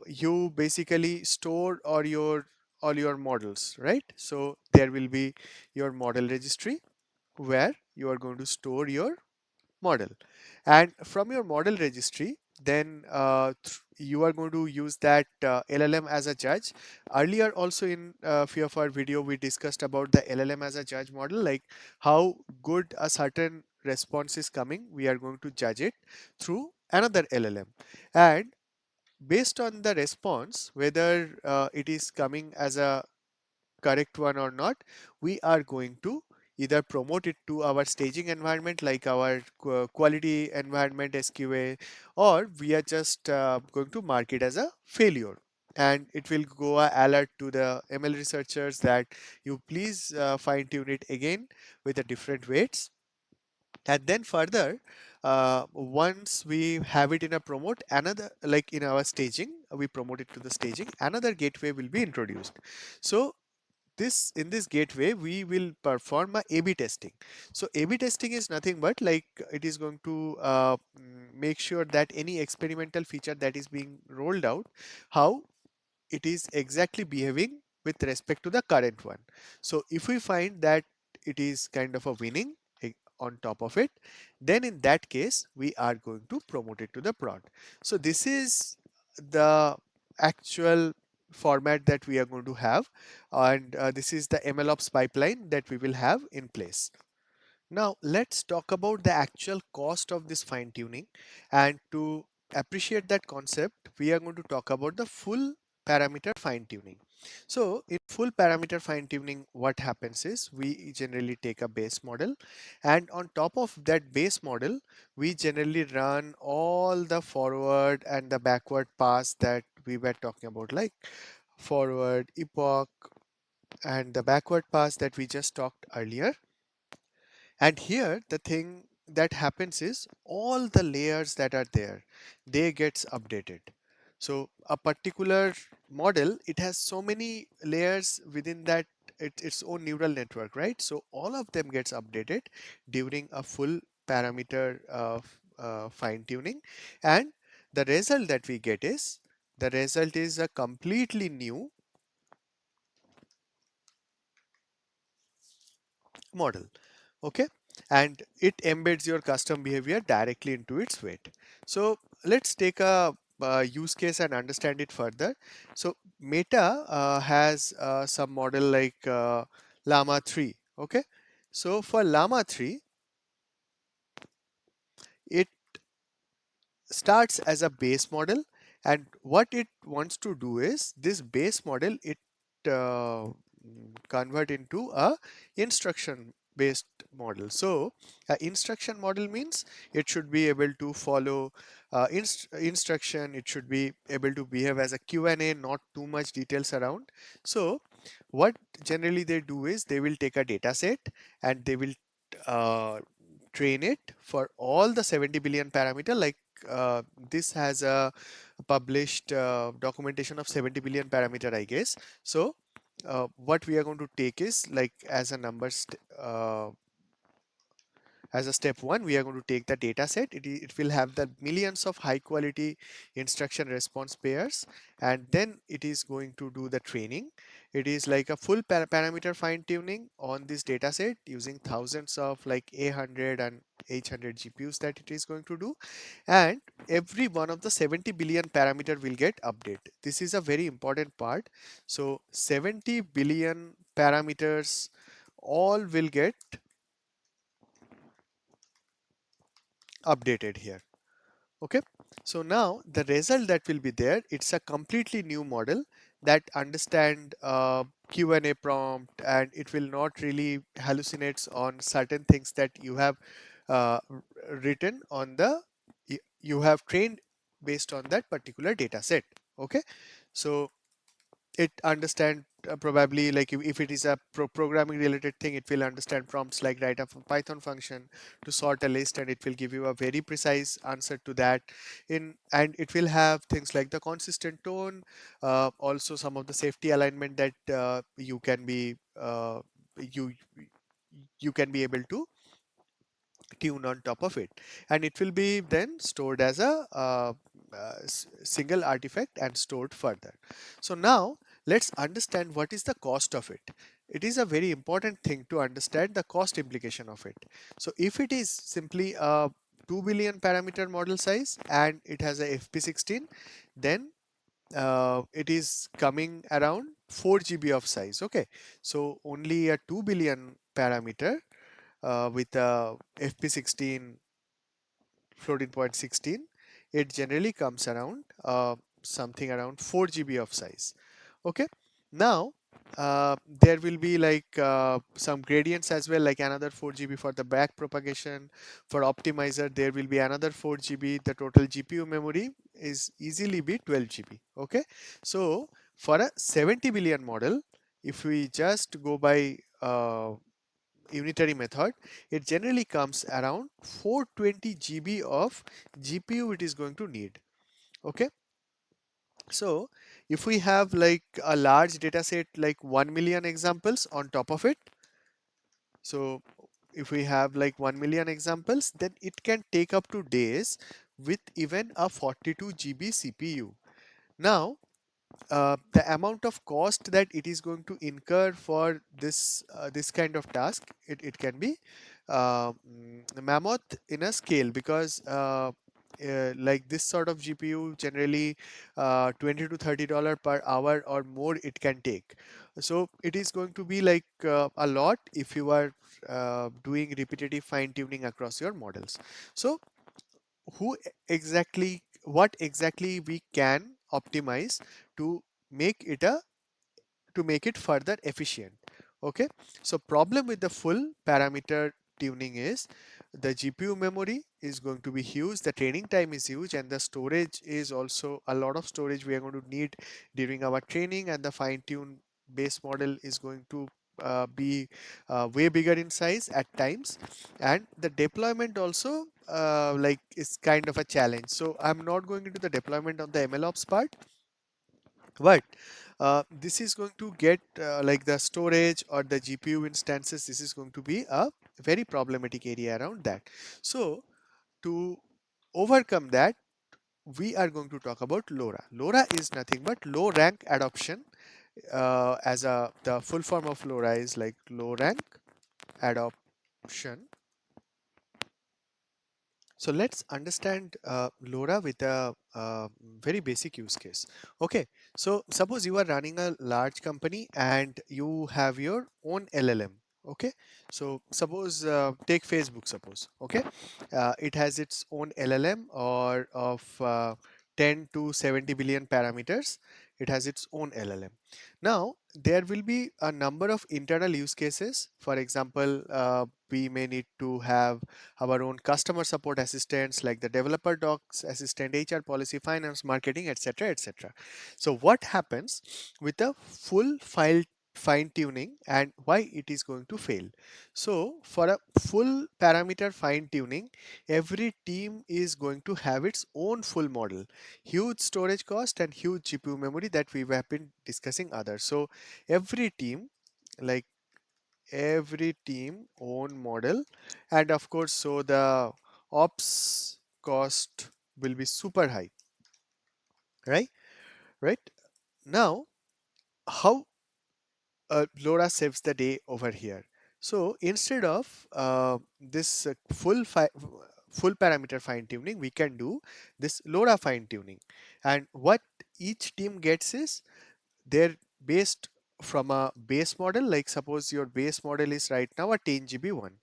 you basically store all your models, right? So there will be your model registry where you are going to store your model, and from your model registry, then you are going to use that LLM as a judge. Earlier also in a few of our video we discussed about the LLM as a judge model, like how good a certain response is coming, we are going to judge it through another LLM, and based on the response, whether it is coming as a correct one or not, we are going to either promote it to our staging environment like our quality environment SQA, or we are just going to mark it as a failure. and it will go a alert to the ML researchers that you please fine tune it again with the different weights. And then further, once we have it in a promote, another, like in our staging, we promote it to the staging, another gateway will be introduced. So this, in this gateway we will perform a A/B testing. So A/B testing is nothing but like it is going to make sure that any experimental feature that is being rolled out, how it is exactly behaving with respect to the current one. So if we find that it is kind of a winning on top of it, then in that case we are going to promote it to the prod. So this is the actual format that we are going to have, and this is the MLOps pipeline that we will have in place. Now let's talk about the actual cost of this fine tuning, and to appreciate that concept we are going to talk about the full parameter fine tuning. So in full parameter fine tuning, what happens is we generally take a base model, and on top of that base model we generally run all the forward and the backward pass that we were talking about, like forward, epoch, and the backward pass that we just talked earlier. And here the thing that happens is all the layers that are there, they gets updated. So a particular model, it has so many layers within that, its own neural network, right? So all of them gets updated during a full parameter fine tuning, and the result that we get is, the result is a completely new model. Okay, and it embeds your custom behavior directly into its weight. So let's take a use case and understand it further. So Meta has some model like llama 3. Okay, so for llama 3, it starts as a base model, and what it wants to do is this base model, it convert into a instruction based model. So a instruction model means it should be able to follow instruction, it should be able to behave as a Q&A, not too much details around. So what generally they do is they will take a data set and they will uh, train it for all the 70 billion parameter, like this has a published documentation of 70 billion parameter, I guess. So what we are going to take is like as a number as a step one, we are going to take the data set. It will have the millions of high quality instruction response pairs, and then it is going to do the training. It is like a full parameter fine tuning on this data set using thousands of like 800 and 800 GPUs that it is going to do, and every one of the 70 billion parameter will get updated. This is a very important part. So 70 billion parameters all will get updated here. Okay, so now the result that will be there, it's a completely new model that understand Q&A prompt, and it will not really hallucinates on certain things that you have written on the, you have trained based on that particular data set. Okay, so it understand probably like if it is a programming related thing, it will understand prompts like write a Python function to sort a list, and it will give you a very precise answer to that. In and it will have things like the consistent tone, also some of the safety alignment that you you can be able to tune on top of it, and it will be then stored as a single artifact and stored further. So now let's understand what is the cost of it. It is a very important thing to understand the cost implication of it. So if it is simply a 2 billion parameter model size and it has a FP16, then it is coming around 4 GB of size. Okay, so only a 2 billion parameter with a FP16 floating point 16, it generally comes around something around 4 GB of size. Okay, now there will be like some gradients as well, like another 4 GB for the back propagation. For optimizer, there will be another 4 GB. The total GPU memory is easily be 12 GB. Okay, so for a 70 billion model, if we just go by unitary method, it generally comes around 420 GB of GPU it is going to need. Okay, so if we have like a large data set like 1 million examples on top of it, so if we have like 1 million examples, then it can take up to days with even a 42 GB CPU. Now, the amount of cost that it is going to incur for this kind of task, it can be mammoth in a scale, because like this sort of GPU generally 20 to $30 per hour or more it can take. So it is going to be like a lot if you are doing repetitive fine tuning across your models. So who exactly, what exactly we can optimize to make it a to make it further efficient. Okay, so problem with the full parameter tuning is the GPU memory is going to be huge, the training time is huge, and the storage is also a lot of storage we are going to need during our training, and the fine tune base model is going to be way bigger in size at times, and the deployment also like is kind of a challenge. So I'm not going into the deployment on the MLOps part, but this is going to get like the storage or the GPU instances, this is going to be a very problematic area around that. So to overcome that, we are going to talk about LoRa. LoRa is nothing but low rank adoption. As a the full form of LoRa is like low rank adoption. So let's understand LoRa with a very basic use case. Okay, so suppose you are running a large company and you have your own LLM. Okay, so suppose take Facebook. Suppose, okay, it has its own LLM or of 10 to 70 billion parameters. It has its own LLM. Now there will be a number of internal use cases. For example, we may need to have our own customer support assistants like the developer docs assistant, HR policy, finance, marketing, etc., etc. So what happens with a full file fine tuning and why it is going to fail? So for a full parameter fine tuning, every team is going to have its own full model, huge storage cost and huge GPU memory that we have been discussing others. So every team, like every team own model, and of course so the ops cost will be super high, right? Right, now how LoRa saves the day over here. So instead of this full parameter fine tuning, we can do this LoRa fine tuning, and what each team gets is they're based from a base model. Like suppose your base model is right now a 10 GB one.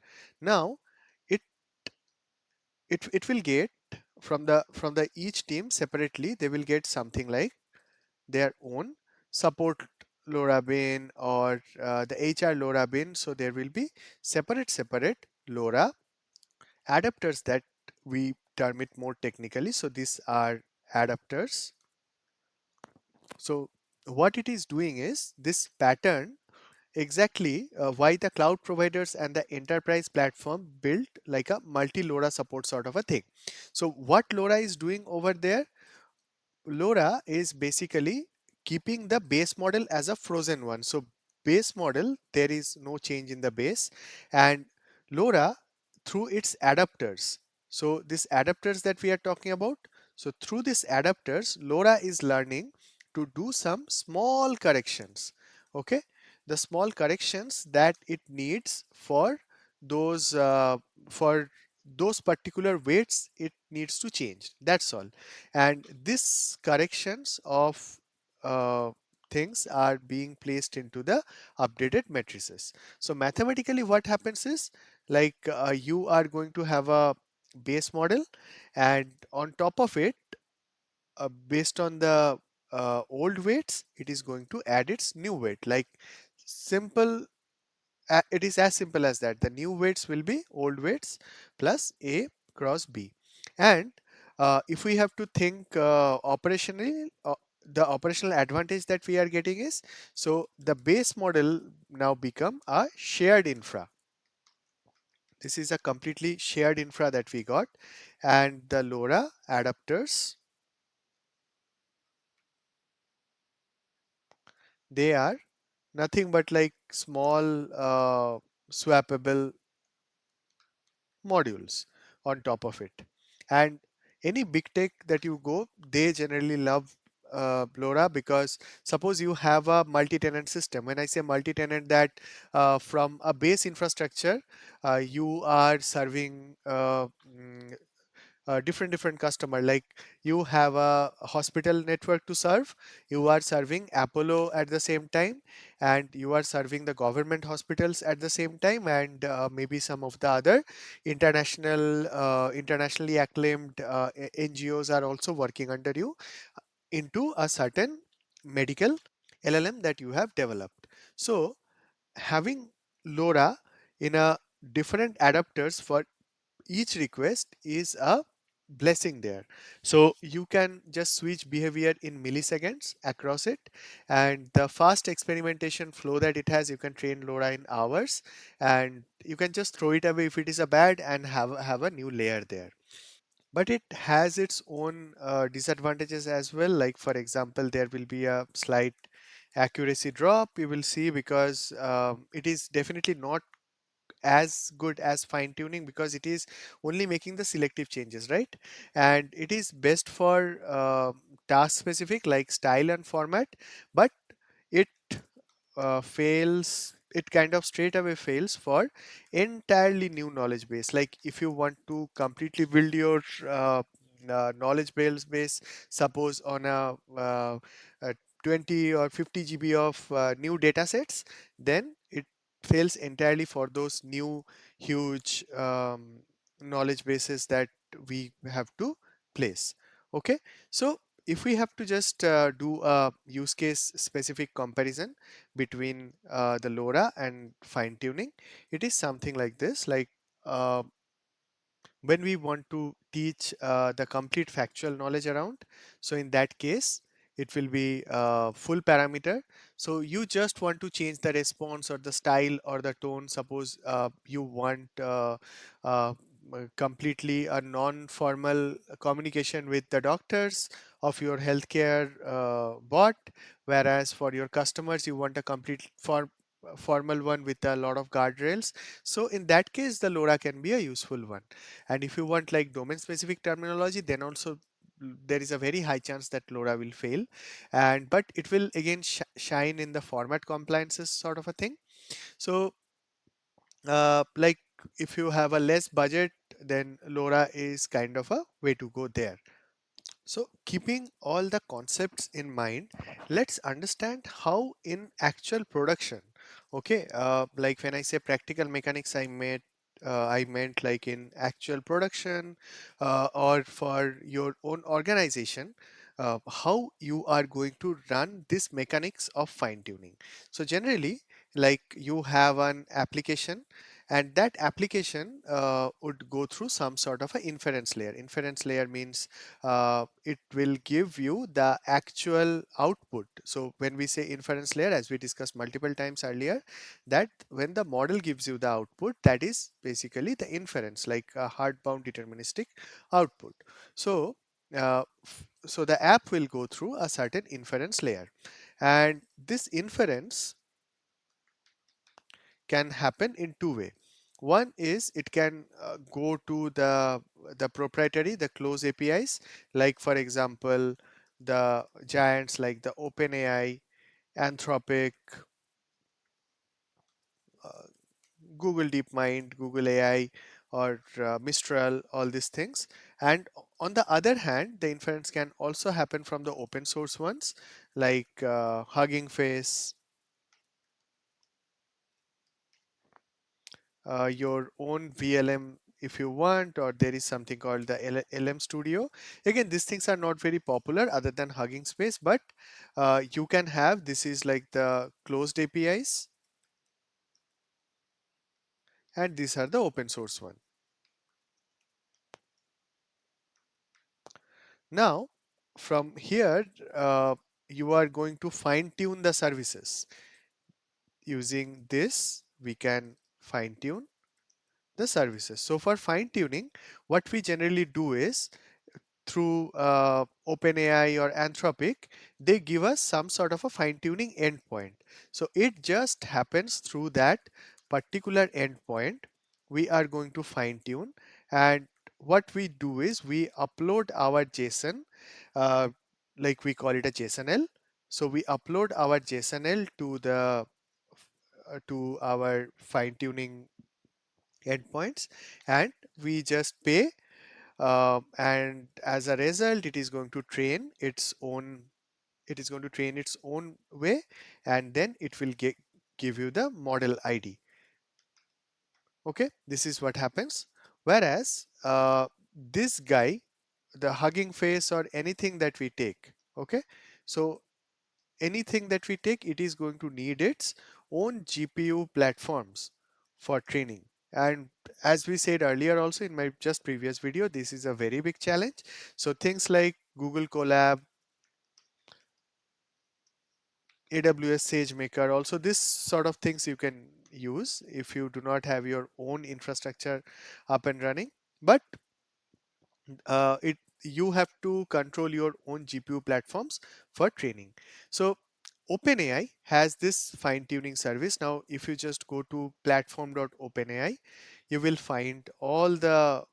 Now it it will get from the each team separately, they will get something like their own support LoRa bin or the HR LoRa bin. So there will be separate LoRa adapters that we term it more technically. So these are adapters. So what it is doing is this pattern exactly why the cloud providers and the enterprise platform built like a multi LoRa support sort of a thing. So what LoRa is doing over there, LoRa is basically keeping the base model as a frozen one. So base model, there is no change in the base, and LoRa through its adapters. So these adapters that we are talking about, so through these adapters, LoRa is learning to do some small corrections. Okay, the small corrections that it needs those uh, for those particular weights it needs to change. That's all, and this corrections of uh, things are being placed into the updated matrices. So mathematically what happens is like you are going to have a base model, and on top of it based on the old weights it is going to add its new weight. Like simple, it is as simple as that. The new weights will be old weights plus A cross B, and If we have to think operationally, the operational advantage that we are getting is, so the base model now become a shared infra. This is a completely shared infra that we got, and the LoRa adapters, they are nothing but like small swappable modules on top of it. And any big tech that you go, they generally love LoRa, because suppose you have a multi-tenant system. When I say multi-tenant, that from a base infrastructure, you are serving different customer, like you have a hospital network to serve, you are serving Apollo at the same time, and you are serving the government hospitals at the same time, and maybe some of the other internationally acclaimed NGOs are also working under you into a certain medical LLM that you have developed. So having LoRa in a different adapters for each request is a blessing there. So you can just switch behavior in milliseconds across it, and the fast experimentation flow that it has, you can train LoRa in hours, and you can just throw it away if it is a bad and have a new layer there. But it has its own disadvantages as well. Like for example, there will be a slight accuracy drop you will see, because it is definitely not as good as fine tuning, because it is only making the selective changes, right? And it is best for task specific like style and format, but it fails, it kind of straight away fails for entirely new knowledge base. Like if you want to completely build your knowledge base, suppose on a 20 or 50 GB of new data sets, then it fails entirely for those new huge knowledge bases that we have to place. Okay, so if we have to just do a use case specific comparison between the LoRa and fine tuning, it is something like this. Like uh, when we want to teach the complete factual knowledge around, so in that case it will be full parameter. So you just want to change the response or the style or the tone. Suppose you want uh, completely a non-formal communication with the doctors of your healthcare bot, whereas for your customers you want a complete formal one with a lot of guardrails. So in that case the LoRa can be a useful one. And if you want like domain specific terminology, then also there is a very high chance that LoRa will fail, and but it will again shine in the format compliances sort of a thing. So like if you have a less budget, then LoRa is kind of a way to go there. So, keeping all the concepts in mind, let's understand how in actual production. Okay, like when I say practical mechanics, I meant like in actual production or for your own organization, how you are going to run this mechanics of fine tuning. So generally, like you have an application, and that application would go through some sort of an inference layer. Inference layer means it will give you the actual output. So when we say inference layer, as we discussed multiple times earlier, that when the model gives you the output, that is basically the inference, like a hard-bound deterministic output. So so the app will go through a certain inference layer, and this inference can happen in two way. One is it can go to the proprietary, the closed APIs, like for example the giants like the OpenAI, Anthropic, uh, Google DeepMind, Google AI, or Mistral, all these things. And on the other hand, the inference can also happen from the open source ones like Hugging Face, your own VLM if you want, or there is something called the LM Studio. Again, these things are not very popular other than Hugging Space, but you can have, this is like the closed APIs, and these are the open source one. Now from here, you are going to fine tune the services. Using this we can fine tune the services. So for fine tuning, what we generally do is through OpenAI or Anthropic, they give us some sort of a fine tuning endpoint. So it just happens through that particular endpoint. We are going to fine tune, and what we do is we upload our JSON, uh, like we call it a JSONL. So we upload our JSONL to the to our fine tuning endpoints, and we just pay, and as a result it is going to train its own, it is going to train its own way, and then it will give you the model ID. Okay, this is what happens. Whereas this guy, the Hugging Face or anything that we take, okay, so anything that we take, it is going to need its own GPU platforms for training. And as we said earlier also in my just previous video, this is a very big challenge. So things like Google Colab, AWS SageMaker, also this sort of things you can use if you do not have your own infrastructure up and running. But it you have to control your own GPU platforms for training. So OpenAI has this fine tuning service. Now if you just go to platform.openai, you will find all the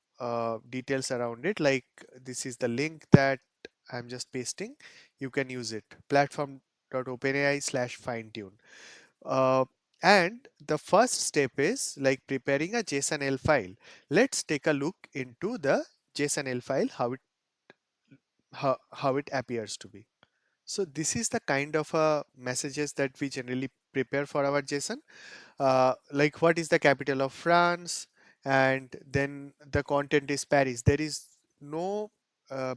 details around it. Like this is the link that I'm just pasting. You can use it, platform.openai/fine tune. uh, and the first step is like preparing a JSONL file. Let's take a look into the JSONL file, how it appears to be. So this is the kind of messages that we generally prepare for our JSON. Like what is the capital of France, and then the content is Paris. There is no uh,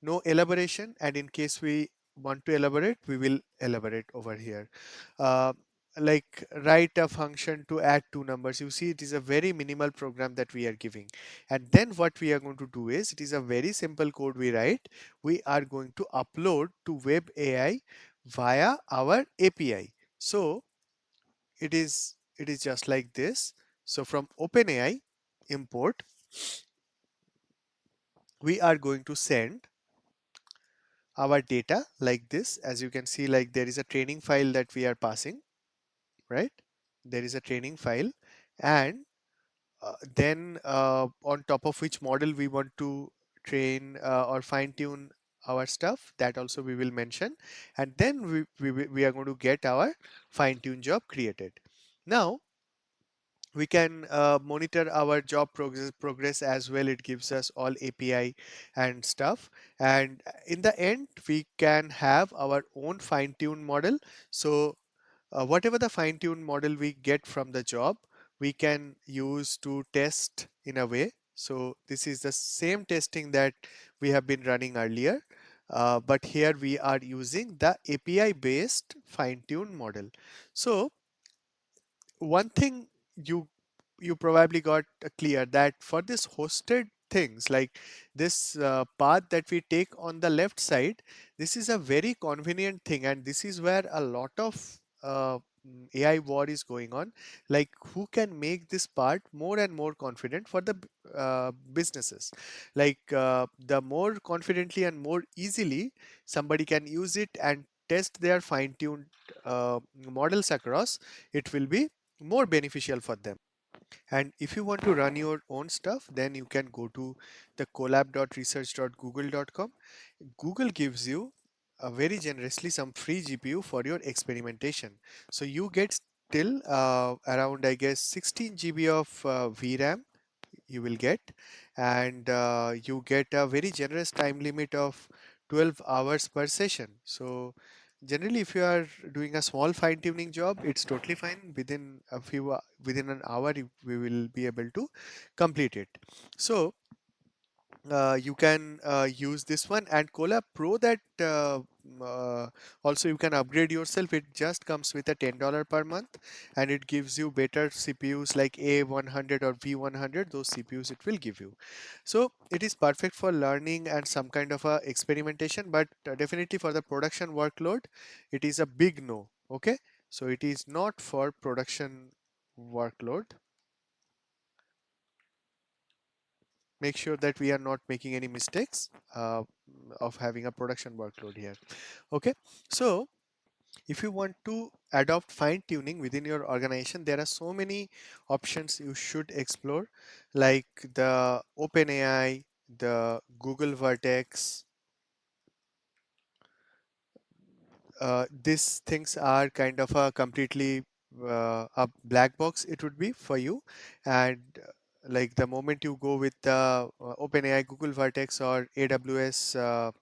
no elaboration, and in case we want to elaborate, we will elaborate over here. uh, like write a function to add two numbers. You see, it is a very minimal program that we are giving. And then what we are going to do is, it is a very simple code we write. We are going to upload to web AI via our API. So it is just like this. So from OpenAI import, we are going to send our data like this. As you can see, like there is a training file that we are passing, right? There is a training file, and then on top of which model we want to train or fine tune our stuff, that also we will mention. And then we are going to get our fine tune job created. Now we can monitor our job progress as well. It gives us all API and stuff, and in the end we can have our own fine tune model. So whatever the fine tune model we get from the job, we can use to test in a way. So this is the same testing that we have been running earlier, but here we are using the API based fine tune model. So one thing you you probably got clear, that for this hosted things, like this path that we take on the left side, this is a very convenient thing, and this is where a lot of AI war is going on. Like who can make this part more and more confident for the businesses. Like the more confidently and more easily somebody can use it and test their fine-tuned models across, it will be more beneficial for them. And if you want to run your own stuff, then you can go to the collab.research.google.com. Google gives you very generously some free GPU for your experimentation. So you get till around, I guess, 16 GB of VRAM you will get, and you get a very generous time limit of 12 hours per session. So generally if you are doing a small fine tuning job, it's totally fine. Within a within an hour we will be able to complete it. So you can use this one, and Colab Pro, that also you can upgrade yourself. It just comes with a $10 per month, and it gives you better CPUs like A100 or V100. Those CPUs it will give you. So it is perfect for learning and some kind of a experimentation, but definitely for the production workload, it is a big no. Okay, so it is not for production workload. Make sure that we are not making any mistakes of having a production workload here. Okay, so if you want to adopt fine tuning within your organization, there are so many options you should explore, like the OpenAI, the Google Vertex. These things are kind of a completely a black box it would be for you, and like the moment you go with the OpenAI, Google Vertex, or AWS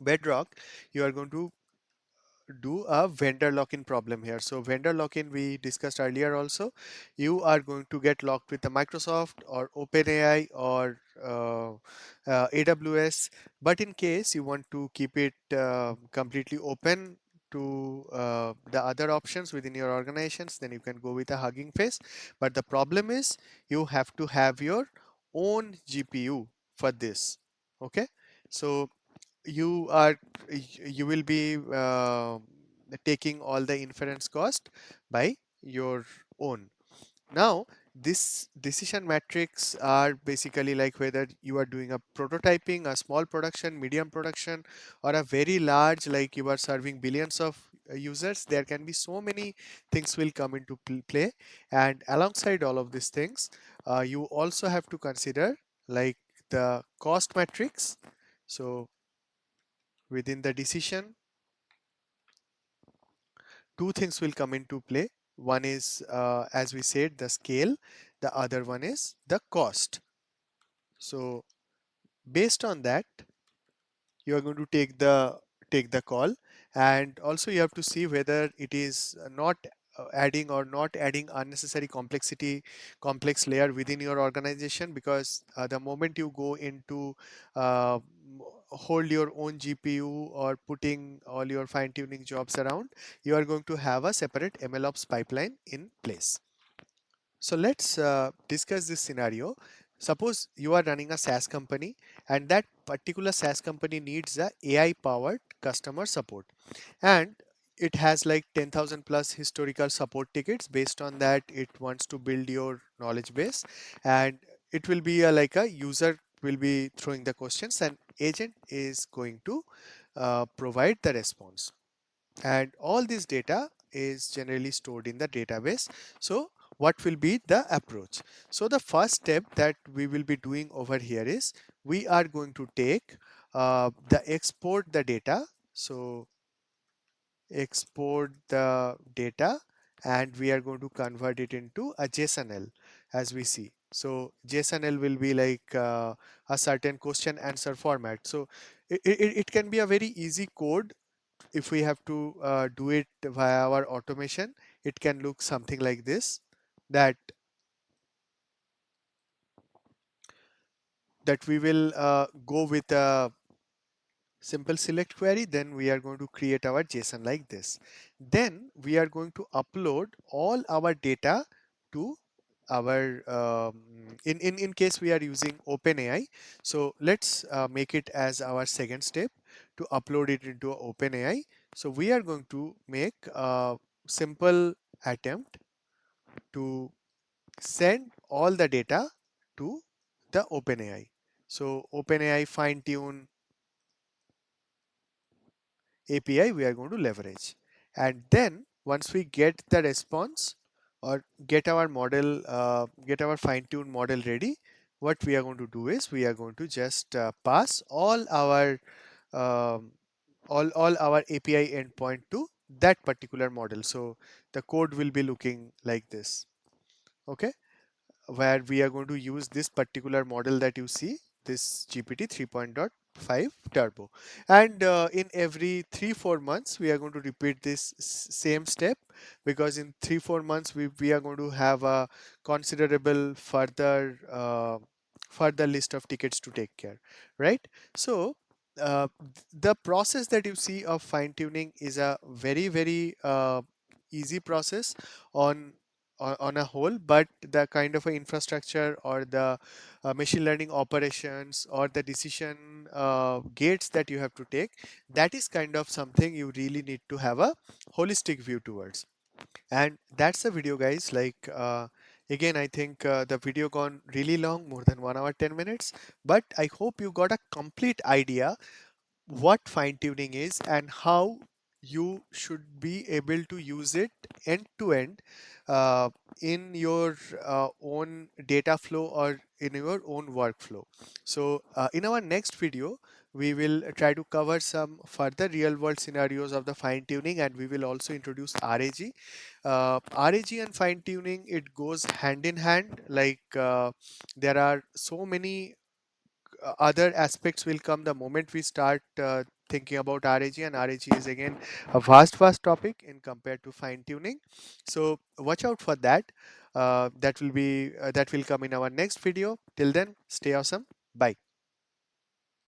Bedrock, you are going to do a vendor lock-in problem here. So vendor lock-in we discussed earlier also. You are going to get locked with the Microsoft or OpenAI or AWS. But in case you want to keep it completely open to the other options within your organizations, then you can go with a Hugging Face. But the problem is you have to have your own GPU for this. Okay, so you are you will be taking all the inference cost by your own. Now this decision metrics are basically like whether you are doing a prototyping, a small production, medium production, or a very large, like you are serving billions of users. There can be so many things will come into play, and alongside all of these things, you also have to consider like the cost metrics. So within the decision, two things will come into play. One is, as we said, the scale. The other one is the cost. So based on that, you are going to take the call, and also you have to see whether it is not adding or not adding unnecessary complexity, complex layer within your organization, because the moment you go into uh, hold your own GPU or putting all your fine tuning jobs around, you are going to have a separate MLOps pipeline in place. So let's discuss this scenario. Suppose you are running a SaaS company, and that particular SaaS company needs a AI powered customer support, and it has like 10,000 plus historical support tickets. Based on that, it wants to build your knowledge base, and it will be like a user will be throwing the questions, and agent is going to provide the response, and all this data is generally stored in the database. So what will be the approach? So the first step that we will be doing over here is we are going to take the export the data. So export the data, and we are going to convert it into a JSONL, as we see. So JSONL will be like a certain question answer format. So it can be a very easy code. If we have to do it via our automation, it can look something like this, that we will go with a simple select query, then we are going to create our JSON like this. Then we are going to upload all our data to our in case we are using OpenAI. So let's make it as our second step to upload it into OpenAI. So we are going to make a simple attempt to send all the data to the OpenAI. So OpenAI fine tune API we are going to leverage. And then once we get the response or get our model, get our fine-tuned model ready, what we are going to do is we are going to just pass um, all our API endpoint to that particular model. So the code will be looking like this. Okay, where we are going to use this particular model that you see, this GPT 3.5 turbo, and in every 3-4 months we are going to repeat this same step, because in 3-4 months we are going to have a considerable further further list of tickets to take care, right? So the process that you see of fine tuning is a very easy process on on a whole, but the kind of a infrastructure or the machine learning operations or the decision gates that you have to take, that is kind of something you really need to have a holistic view towards. And that's the video, guys. Like again, I think the video gone really long, more than 1 hour 10 minutes, but I hope you got a complete idea what fine tuning is and how you should be able to use it end to end uh, in your own data flow or in your own workflow. So in our next video we will try to cover some further real world scenarios of the fine tuning, and we will also introduce RAG. RAG and fine tuning, it goes hand in hand. Like there are so many other aspects will come the moment we start thinking about RAG, and RAG is again a vast topic in compared to fine tuning. So watch out for that. That will come in our next video. Till then, stay awesome. Bye.